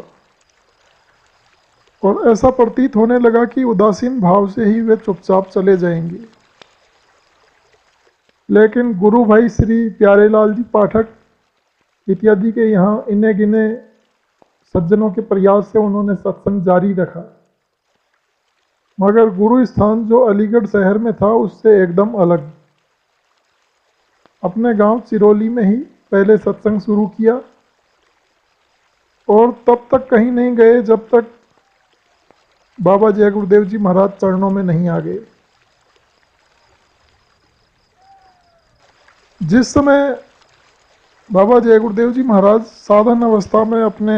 और ऐसा प्रतीत होने लगा कि उदासीन भाव से ही वे चुपचाप चले जाएंगे। लेकिन गुरु भाई श्री प्यारेलाल जी पाठक इत्यादि के यहाँ इन्हें गिने सज्जनों के प्रयास से उन्होंने सत्संग जारी रखा, मगर गुरु स्थान जो अलीगढ़ शहर में था उससे एकदम अलग। अपने गांव चिरौली में ही पहले सत्संग शुरू किया, और तब तक कहीं नहीं गए जब तक बाबा जय गुरुदेव जी महाराज चरणों में नहीं आ गए। जिस समय बाबा जय गुरुदेव जी महाराज साधन अवस्था में अपने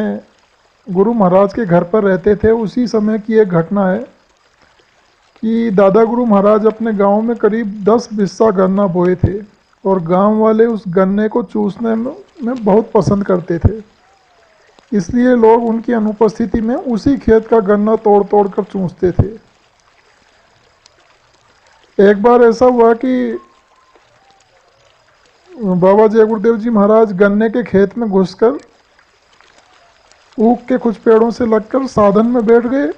गुरु महाराज के घर पर रहते थे, उसी समय की एक घटना है कि दादा गुरु महाराज अपने गांव में करीब 10 बिस्सा गन्ना बोए थे, और गांव वाले उस गन्ने को चूसने में बहुत पसंद करते थे। इसलिए लोग उनकी अनुपस्थिति में उसी खेत का गन्ना तोड़ तोड़ कर चूसते थे। एक बार ऐसा हुआ कि बाबा जय गुरुदेव जी महाराज गन्ने के खेत में घुसकर ऊख के कुछ पेड़ों से लगकर साधन में बैठ गए,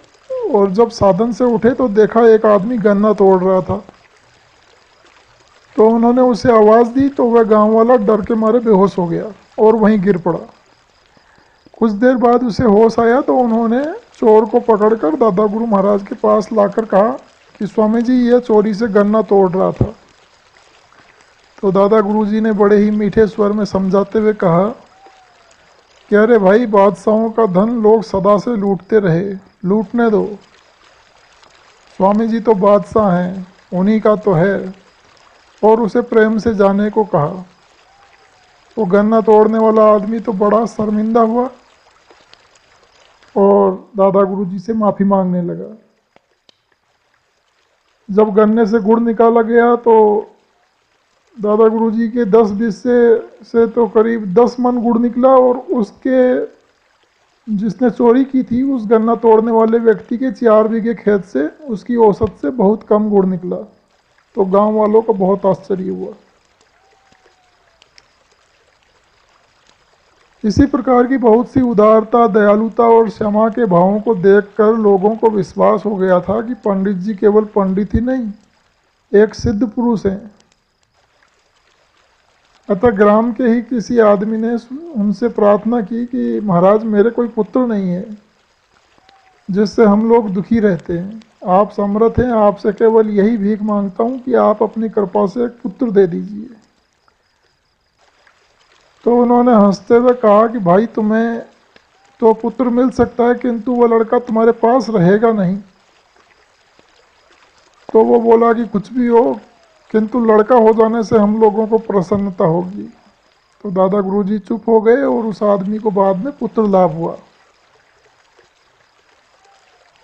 और जब साधन से उठे तो देखा एक आदमी गन्ना तोड़ रहा था। तो उन्होंने उसे आवाज़ दी तो वह गांव वाला डर के मारे बेहोश हो गया और वहीं गिर पड़ा। कुछ देर बाद उसे होश आया तो उन्होंने चोर को पकड़कर दादा गुरु महाराज के पास लाकर कहा कि स्वामी जी यह चोरी से गन्ना तोड़ रहा था। तो दादा गुरु जी ने बड़े ही मीठे स्वर में समझाते हुए कहा कि अरे भाई, बादशाहों का धन लोग सदा से लूटते रहे, लूटने दो। स्वामी जी तो बादशाह हैं, उन्हीं का तो है। और उसे प्रेम से जाने को कहा। वो गन्ना तोड़ने वाला आदमी तो बड़ा शर्मिंदा हुआ और दादा गुरु जी से माफ़ी मांगने लगा। जब गन्ने से गुड़ निकाला गया तो दादा गुरु जी के 10 बिस्से से तो करीब 10 मन गुड़ निकला, और उसके जिसने चोरी की थी उस गन्ना तोड़ने वाले व्यक्ति के 4 बीघे खेत से उसकी औसत से बहुत कम गुड़ निकला। तो गांव वालों को बहुत आश्चर्य हुआ। इसी प्रकार की बहुत सी उदारता, दयालुता और क्षमा के भावों को देखकर लोगों को विश्वास हो गया था कि पंडित जी केवल पंडित ही नहीं, एक सिद्ध पुरुष हैं। अतः ग्राम के ही किसी आदमी ने उनसे प्रार्थना की कि महाराज, मेरे कोई पुत्र नहीं है जिससे हम लोग दुखी रहते हैं। आप समर्थ हैं, आपसे केवल यही भीख मांगता हूं कि आप अपनी कृपा से एक पुत्र दे दीजिए। तो उन्होंने हंसते हुए कहा कि भाई, तुम्हें तो पुत्र मिल सकता है किंतु वह लड़का तुम्हारे पास रहेगा नहीं। तो वो बोला कि कुछ भी हो किंतु लड़का हो जाने से हम लोगों को प्रसन्नता होगी। तो दादा गुरुजी चुप हो गए और उस आदमी को बाद में पुत्र लाभ हुआ।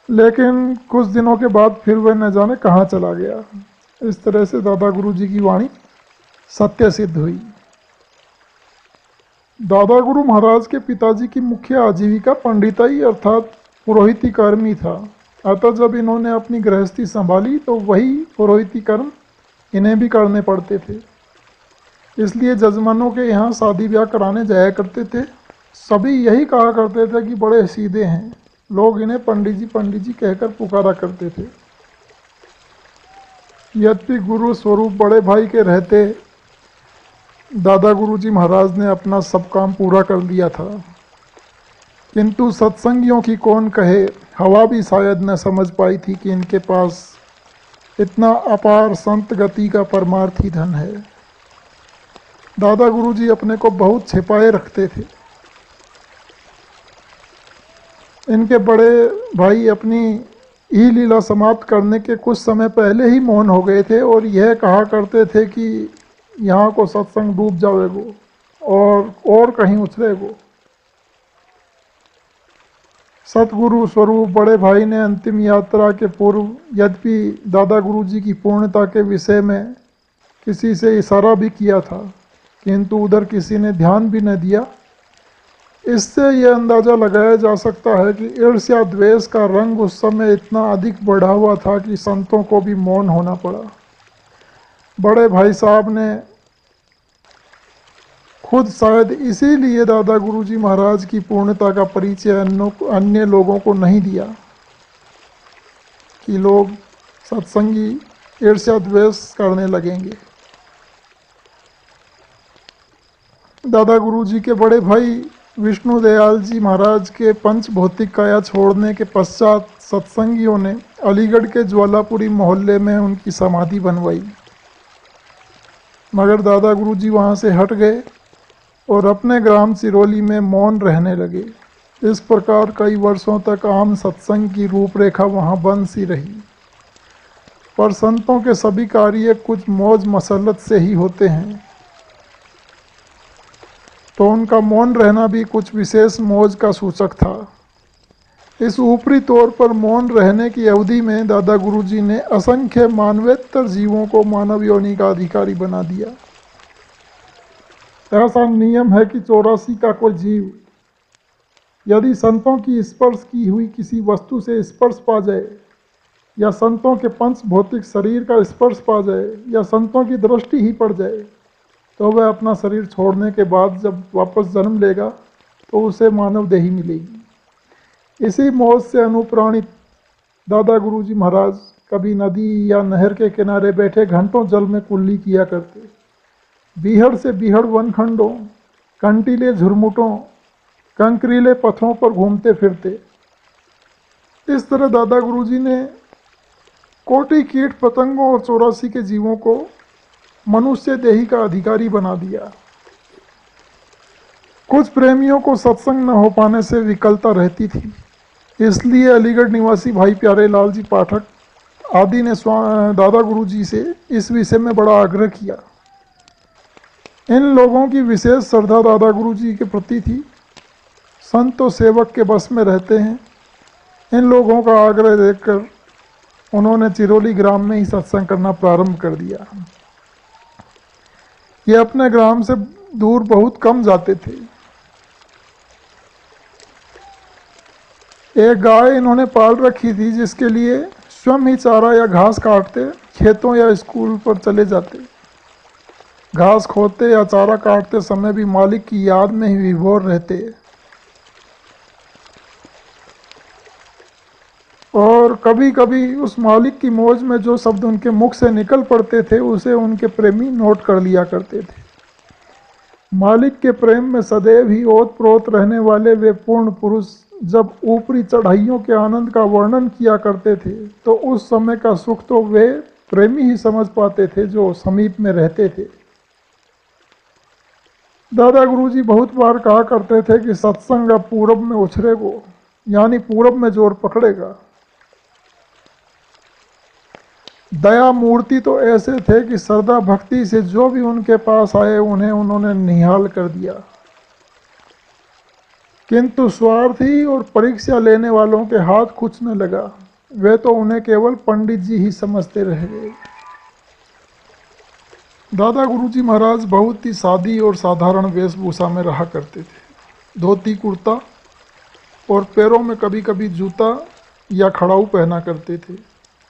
लेकिन कुछ दिनों के बाद फिर वह न जाने कहाँ चला गया। इस तरह से दादा गुरुजी की वाणी सत्य सिद्ध हुई। दादा गुरु महाराज के पिताजी की मुख्य आजीविका पंडिताई अर्थात पुरोहिती कर्म ही था। अतः जब इन्होंने अपनी गृहस्थी संभाली तो वही पुरोहिती कर्म इन्हें भी करने पड़ते थे। इसलिए जजमानों के यहाँ शादी ब्याह कराने जाया करते थे। सभी यही कहा करते थे कि बड़े सीधे हैं। लोग इन्हें पंडित जी कहकर पुकारा करते थे। यद्यपि गुरु स्वरूप बड़े भाई के रहते दादा गुरुजी महाराज ने अपना सब काम पूरा कर लिया था, किंतु सत्संगियों की कौन कहे, हवा भी शायद न समझ पाई थी कि इनके पास इतना अपार संत गति का परमार्थी धन है। दादा गुरुजी अपने को बहुत छिपाए रखते थे। इनके बड़े भाई अपनी ई लीला समाप्त करने के कुछ समय पहले ही मौन हो गए थे और यह कहा करते थे कि यहाँ को सत्संग डूब जावेगो और कहीं उछलेगो। सतगुरु स्वरूप बड़े भाई ने अंतिम यात्रा के पूर्व यद्यपि दादा गुरुजी की पूर्णता के विषय में किसी से इशारा भी किया था, किंतु उधर किसी ने ध्यान भी न दिया। इससे यह अंदाज़ा लगाया जा सकता है कि ईर्ष्या द्वेष का रंग उस समय इतना अधिक बढ़ा हुआ था कि संतों को भी मौन होना पड़ा। बड़े भाई साहब ने खुद शायद इसीलिए दादा गुरुजी महाराज की पूर्णता का परिचय अन्य लोगों को नहीं दिया कि लोग सत्संगी ईर्ष्या द्वेष करने लगेंगे। दादा गुरुजी के बड़े भाई विष्णु दयाल जी महाराज के पंच भौतिक काया छोड़ने के पश्चात सत्संगियों ने अलीगढ़ के ज्वालापुरी मोहल्ले में उनकी समाधि बनवाई, मगर दादा गुरुजी वहाँ से हट गए और अपने ग्राम सिरोली में मौन रहने लगे। इस प्रकार कई वर्षों तक आम सत्संग की रूपरेखा वहाँ बंद सी रही। पर संतों के सभी कार्य कुछ मौज मसलत से ही होते हैं, तो उनका मौन रहना भी कुछ विशेष मौज का सूचक था। इस ऊपरी तौर पर मौन रहने की अवधि में दादा गुरुजी ने असंख्य मानवेतर जीवों को मानव योनि का अधिकारी बना दिया। ऐसा नियम है कि 84 का कोई जीव यदि संतों की स्पर्श की हुई किसी वस्तु से स्पर्श पा जाए, या संतों के पंच भौतिक शरीर का स्पर्श पा जाए, या संतों की दृष्टि ही पड़ जाए, तो वह अपना शरीर छोड़ने के बाद जब वापस जन्म लेगा तो उसे मानव देही मिलेगी। इसी मौज से अनुप्राणित दादा गुरुजी महाराज कभी नदी या नहर के किनारे बैठे घंटों जल में कुल्ली किया करते। बीहड़ से बीहड़ वनखंडों, कंटीले झुरमुटों, कंकरीले पथों पर घूमते फिरते। इस तरह दादा गुरुजी ने कोटि कीट पतंगों और 84 के जीवों को मनुष्य देही का अधिकारी बना दिया। कुछ प्रेमियों को सत्संग न हो पाने से विकलता रहती थी, इसलिए अलीगढ़ निवासी भाई प्यारे लाल जी पाठक आदि ने दादा गुरुजी से इस विषय में बड़ा आग्रह किया। इन लोगों की विशेष श्रद्धा दादा गुरुजी के प्रति थी। संत तो सेवक के बस में रहते हैं। इन लोगों का आग्रह देखकर उन्होंने चिरोली ग्राम में ही सत्संग करना प्रारंभ कर दिया। ये अपने ग्राम से दूर बहुत कम जाते थे। एक गाय इन्होंने पाल रखी थी, जिसके लिए स्वयं ही चारा या घास काटते खेतों या स्कूल पर चले जाते। घास खोदते या चारा काटते समय भी मालिक की याद में ही विभोर रहते, और कभी कभी उस मालिक की मौज में जो शब्द उनके मुख से निकल पड़ते थे उसे उनके प्रेमी नोट कर लिया करते थे। मालिक के प्रेम में सदैव ही ओत प्रोत रहने वाले वे पूर्ण पुरुष जब ऊपरी चढ़ाइयों के आनंद का वर्णन किया करते थे, तो उस समय का सुख तो वे प्रेमी ही समझ पाते थे जो समीप में रहते थे। दादा गुरुजी बहुत बार कहा करते थे कि सत्संग अब पूरब में उछरेगो, यानी पूरब में जोर पकड़ेगा। दया मूर्ति तो ऐसे थे कि श्रद्धा भक्ति से जो भी उनके पास आए उन्हें उन्होंने निहाल कर दिया, किंतु स्वार्थी और परीक्षा लेने वालों के हाथ कुछ न लगा। वे तो उन्हें केवल पंडित जी ही समझते रह गए। दादा गुरुजी महाराज बहुत ही सादी और साधारण वेशभूषा में रहा करते थे। धोती कुर्ता और पैरों में कभी कभी जूता या खड़ाऊ पहना करते थे।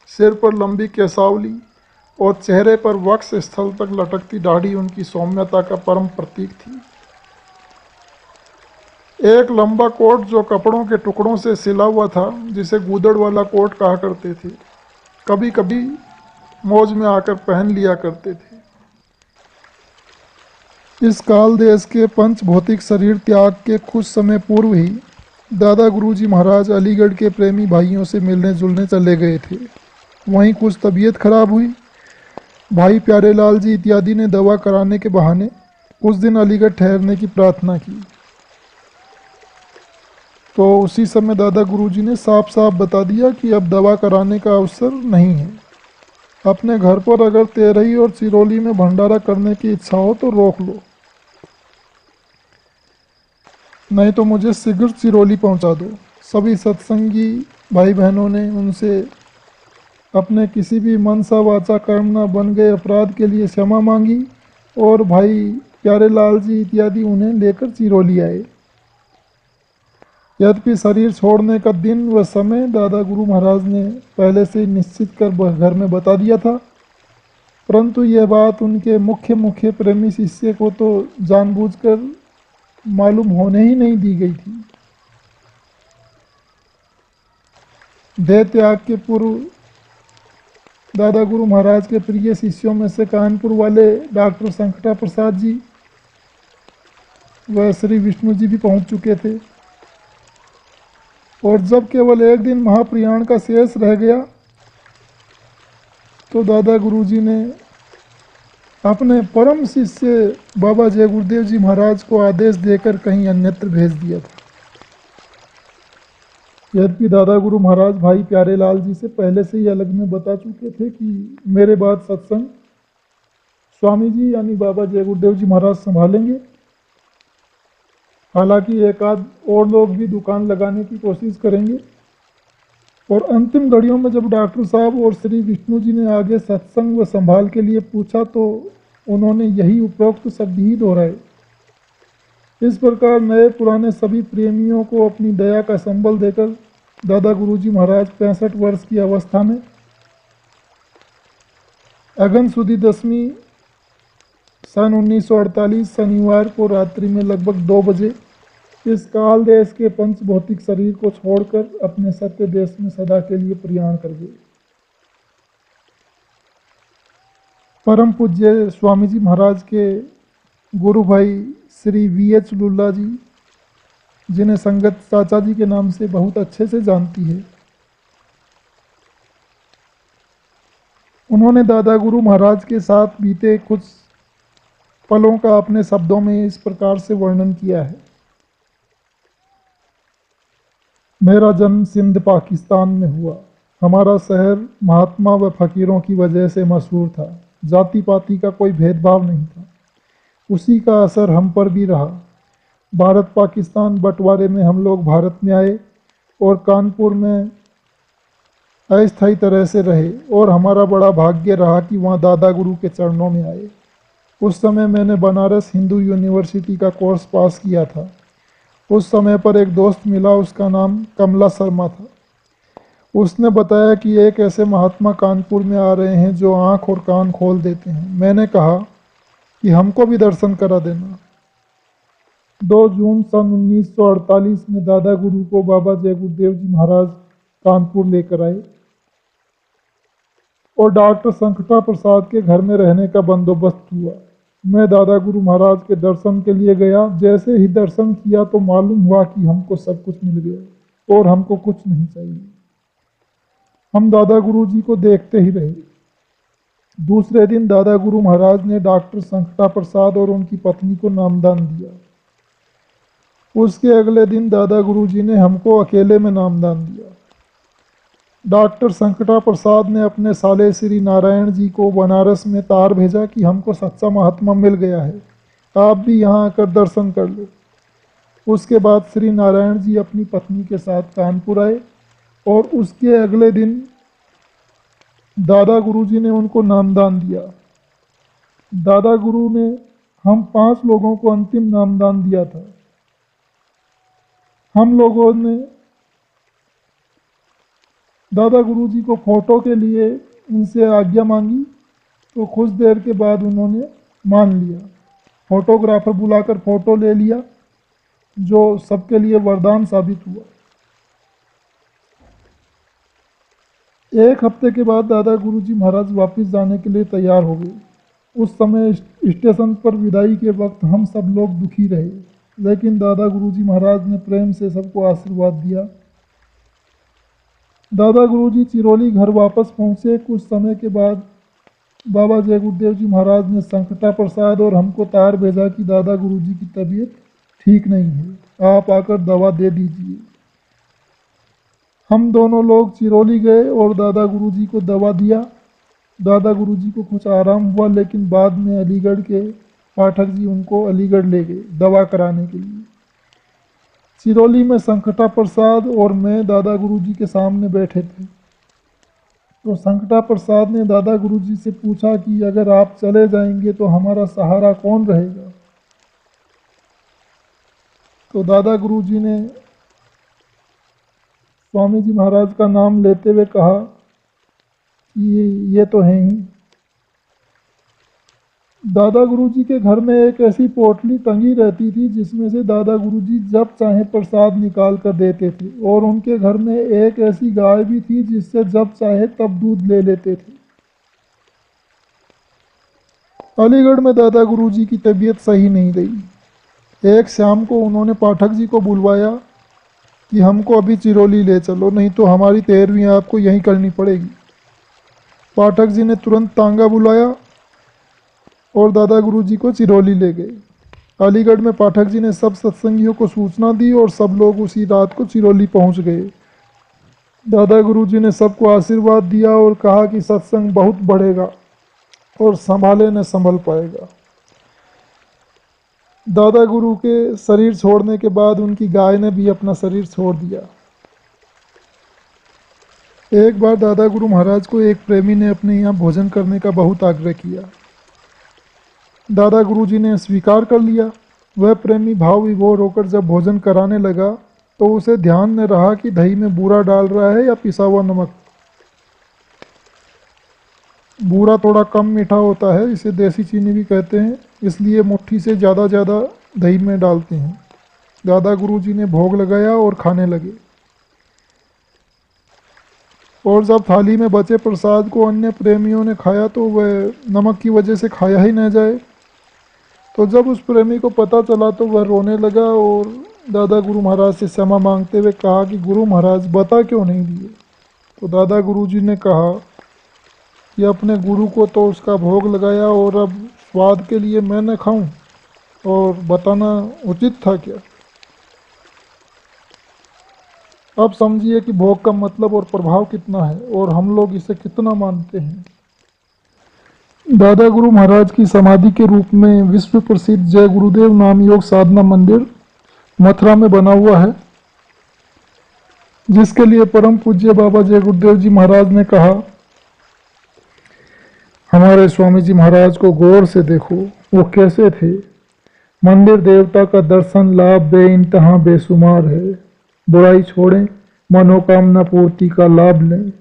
सिर पर लंबी केसावली और चेहरे पर वक्ष स्थल तक लटकती दाढ़ी उनकी सौम्यता का परम प्रतीक थी। एक लंबा कोट जो कपड़ों के टुकड़ों से सिला हुआ था, जिसे गूदड़ वाला कोट कहा करते थे, कभी कभी मौज में आकर पहन लिया करते थे। इस काल देश के पंच भौतिक शरीर त्याग के कुछ समय पूर्व ही दादा गुरुजी महाराज अलीगढ़ के प्रेमी भाइयों से मिलने जुलने चले गए थे। वहीं कुछ तबीयत खराब हुई। भाई प्यारे लाल जी इत्यादि ने दवा कराने के बहाने कुछ दिन अलीगढ़ ठहरने की प्रार्थना की, तो उसी समय दादा गुरुजी ने साफ साफ बता दिया कि अब दवा कराने का अवसर नहीं है। अपने घर पर अगर तेरही और चिरौली में भंडारा करने की इच्छा हो तो रोक लो, नहीं तो मुझे शीघ्र चिरौली पहुंचा दो। सभी सत्संगी भाई बहनों ने उनसे अपने किसी भी मनसा वाचा कर्म न बन गए अपराध के लिए क्षमा मांगी और भाई प्यारेलाल जी इत्यादि उन्हें लेकर चिरौली आए। यद्यपि शरीर छोड़ने का दिन व समय दादा गुरु महाराज ने पहले से ही निश्चित कर घर में बता दिया था, परंतु यह बात उनके मुख्य मुख्य प्रेमी शिष्य को तो जानबूझकर मालूम होने ही नहीं दी गई थी। देह त्याग के पूर्व दादा गुरु महाराज के प्रिय शिष्यों में से कानपुर वाले डॉक्टर संकटा प्रसाद जी व श्री विष्णु जी भी पहुंच चुके थे, और जब केवल एक दिन महाप्रयाण का शेष रह गया तो दादा गुरुजी ने अपने परम शिष्य बाबा जय गुरुदेव जी महाराज को आदेश देकर कहीं अन्यत्र भेज दिया था। यद्यपि दादा गुरु महाराज भाई प्यारेलाल जी से पहले से ही अलग में बता चुके थे कि मेरे बाद सत्संग स्वामी जी यानी बाबा जय गुरुदेव जी महाराज संभालेंगे। हालांकि एक आध और लोग भी दुकान लगाने की कोशिश करेंगे, और अंतिम घड़ियों में जब डॉक्टर साहब और श्री विष्णु जी ने आगे सत्संग व संभाल के लिए पूछा तो उन्होंने यही उपरोक्त शब्द ही दोहराए। इस प्रकार नए पुराने सभी प्रेमियों को अपनी दया का संबल देकर दादा गुरुजी महाराज 65 वर्ष की अवस्था में अगन सुदी 10वीं सन 1948 शनिवार को रात्रि में लगभग 2 बजे इस काल देश के पंच भौतिक शरीर को छोड़कर अपने सत्य देश में सदा के लिए प्रयाण कर गए। परम पूज्य स्वामी जी महाराज के गुरु भाई श्री VH लुल्ला जी, जिन्हें संगत चाचा जी के नाम से बहुत अच्छे से जानती है, उन्होंने दादा गुरु महाराज के साथ बीते कुछ पलों का अपने शब्दों में इस प्रकार से वर्णन किया है। मेरा जन्म सिंध पाकिस्तान में हुआ। हमारा शहर महात्मा व फकीरों की वजह से मशहूर था। जाति पाति का कोई भेदभाव नहीं था। उसी का असर हम पर भी रहा। भारत पाकिस्तान बंटवारे में हम लोग भारत में आए और कानपुर में अस्थायी तरह से रहे, और हमारा बड़ा भाग्य रहा कि वहाँ दादा गुरु के चरणों में आए। उस समय मैंने बनारस हिंदू यूनिवर्सिटी का कोर्स पास किया था। उस समय पर एक दोस्त मिला, उसका नाम कमला शर्मा था। उसने बताया कि एक ऐसे महात्मा कानपुर में आ रहे हैं जो आँख और कान खोल देते हैं। मैंने कहा कि हमको भी दर्शन करा देना। 2 जून सन 1948 में दादा गुरु को बाबा जय गुरुदेव जी महाराज कानपुर लेकर आए और डॉक्टर संकटा प्रसाद के घर में रहने का बंदोबस्त हुआ। मैं दादा गुरु महाराज के दर्शन के लिए गया। जैसे ही दर्शन किया तो मालूम हुआ कि हमको सब कुछ मिल गया और हमको कुछ नहीं चाहिए। हम दादा गुरु जी को देखते ही रहे। दूसरे दिन दादा गुरु महाराज ने डॉक्टर संकटा प्रसाद और उनकी पत्नी को नामदान दिया। उसके अगले दिन दादा गुरु जी ने हमको अकेले में नामदान दिया। डॉक्टर संकटा प्रसाद ने अपने साले श्री नारायण जी को बनारस में तार भेजा कि हमको सच्चा महात्मा मिल गया है, आप भी यहाँ आकर दर्शन कर लो। उसके बाद श्री नारायण जी अपनी पत्नी के साथ कानपुर आए और उसके अगले दिन दादा गुरु जी ने उनको नामदान दिया। दादा गुरु ने हम 5 लोगों को अंतिम नामदान दिया था। हम लोगों ने दादा गुरु जी को फोटो के लिए उनसे आज्ञा मांगी तो कुछ देर के बाद उन्होंने मान लिया। फोटोग्राफर बुलाकर फोटो ले लिया, जो सबके लिए वरदान साबित हुआ। 1 हफ्ते के बाद दादा गुरु जी महाराज वापस जाने के लिए तैयार हो गए। उस समय स्टेशन पर विदाई के वक्त हम सब लोग दुखी रहे, लेकिन दादा गुरु जी महाराज ने प्रेम से सबको आशीर्वाद दिया। दादा गुरु जी चिरौली घर वापस पहुँचे। कुछ समय के बाद बाबा जय गुरुदेव जी महाराज ने संकटा प्रसाद और हमको तार भेजा कि दादा गुरु जी की तबीयत ठीक नहीं है, आप आकर दवा दे दीजिए। हम दोनों लोग चिरौली गए और दादा गुरु जी को दवा दिया दादा गुरुजी को कुछ आराम हुआ, लेकिन बाद में अलीगढ़ के पाठक जी उनको अलीगढ़ ले गए दवा कराने के लिए। सिरौली में संकटा प्रसाद और मैं दादा गुरुजी के सामने बैठे थे। तो संकटा प्रसाद ने दादा गुरुजी से पूछा कि अगर आप चले जाएंगे तो हमारा सहारा कौन रहेगा। तो दादा गुरुजी ने स्वामी जी महाराज का नाम लेते हुए कहा कि ये तो हैं ही। दादा गुरुजी के घर में एक ऐसी पोटली टंगी रहती थी जिसमें से दादा गुरुजी जब चाहे प्रसाद निकाल कर देते थे, और उनके घर में एक ऐसी गाय भी थी जिससे जब चाहे तब दूध ले लेते थे। अलीगढ़ में दादा गुरुजी की तबीयत सही नहीं रही। एक शाम को उन्होंने पाठक जी को बुलवाया कि हमको अभी चिरौली ले चलो, नहीं तो हमारी 13वीं आपको यहीं करनी पड़ेगी। पाठक जी ने तुरंत तांगा बुलाया और दादा गुरुजी को चिरौली ले गए। अलीगढ़ में पाठक जी ने सब सत्संगियों को सूचना दी और सब लोग उसी रात को चिरौली पहुंच गए। दादा गुरुजी ने सबको आशीर्वाद दिया और कहा कि सत्संग बहुत बढ़ेगा और संभाले न संभल पाएगा। दादा गुरु के शरीर छोड़ने के बाद उनकी गाय ने भी अपना शरीर छोड़ दिया। एक बार दादा गुरु महाराज को एक प्रेमी ने अपने यहाँ भोजन करने का बहुत आग्रह किया। दादा गुरुजी ने स्वीकार कर लिया। वह प्रेमी भाव विभोर होकर जब भोजन कराने लगा तो उसे ध्यान न रहा कि दही में बूरा डाल रहा है या पिसा हुआ नमक। बूरा थोड़ा कम मीठा होता है, इसे देसी चीनी भी कहते हैं, इसलिए मुट्ठी से ज़्यादा दही में डालते हैं। दादा गुरुजी ने भोग लगाया और खाने लगे। और जब थाली में बचे प्रसाद को अन्य प्रेमियों ने खाया तो वह नमक की वजह से खाया ही न जाए। तो जब उस प्रेमी को पता चला तो वह रोने लगा और दादा गुरु महाराज से क्षमा मांगते हुए कहा कि गुरु महाराज बता क्यों नहीं दिए। तो दादा गुरुजी ने कहा कि अपने गुरु को तो उसका भोग लगाया और अब स्वाद के लिए मैं न खाऊं, और बताना उचित था क्या। अब समझिए कि भोग का मतलब और प्रभाव कितना है और हम लोग इसे कितना मानते हैं। दादा गुरु महाराज की समाधि के रूप में विश्व प्रसिद्ध जय गुरुदेव नाम योग साधना मंदिर मथुरा में बना हुआ है, जिसके लिए परम पूज्य बाबा जय गुरुदेव जी महाराज ने कहा, हमारे स्वामी जी महाराज को गौर से देखो, वो कैसे थे। मंदिर देवता का दर्शन लाभ बेइंतहा बेशुमार है। बुराई छोड़ें, मनोकामना पूर्ति का लाभ लें।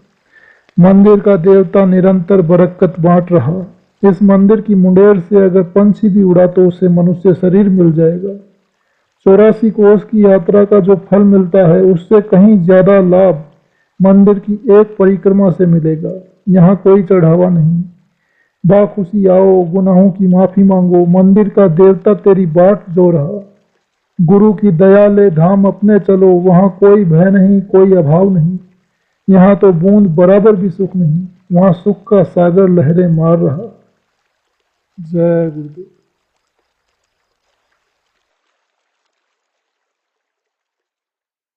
मंदिर का देवता निरंतर बरकत बांट रहा। इस मंदिर की मुंडेर से अगर पंछी भी उड़ा तो उसे मनुष्य शरीर मिल जाएगा। 84 कोस की यात्रा का जो फल मिलता है उससे कहीं ज्यादा लाभ मंदिर की एक परिक्रमा से मिलेगा। यहाँ कोई चढ़ावा नहीं। बाखुशी आओ, गुनाहों की माफी मांगो, मंदिर का देवता तेरी बाट जो रहा। गुरु की दया ले धाम अपने चलो, वहाँ कोई भय नहीं, कोई अभाव नहीं। यहाँ तो बूंद बराबर भी सुख नहीं, वहाँ सुख का सागर लहरें मार रहा। जय गुरुदेव।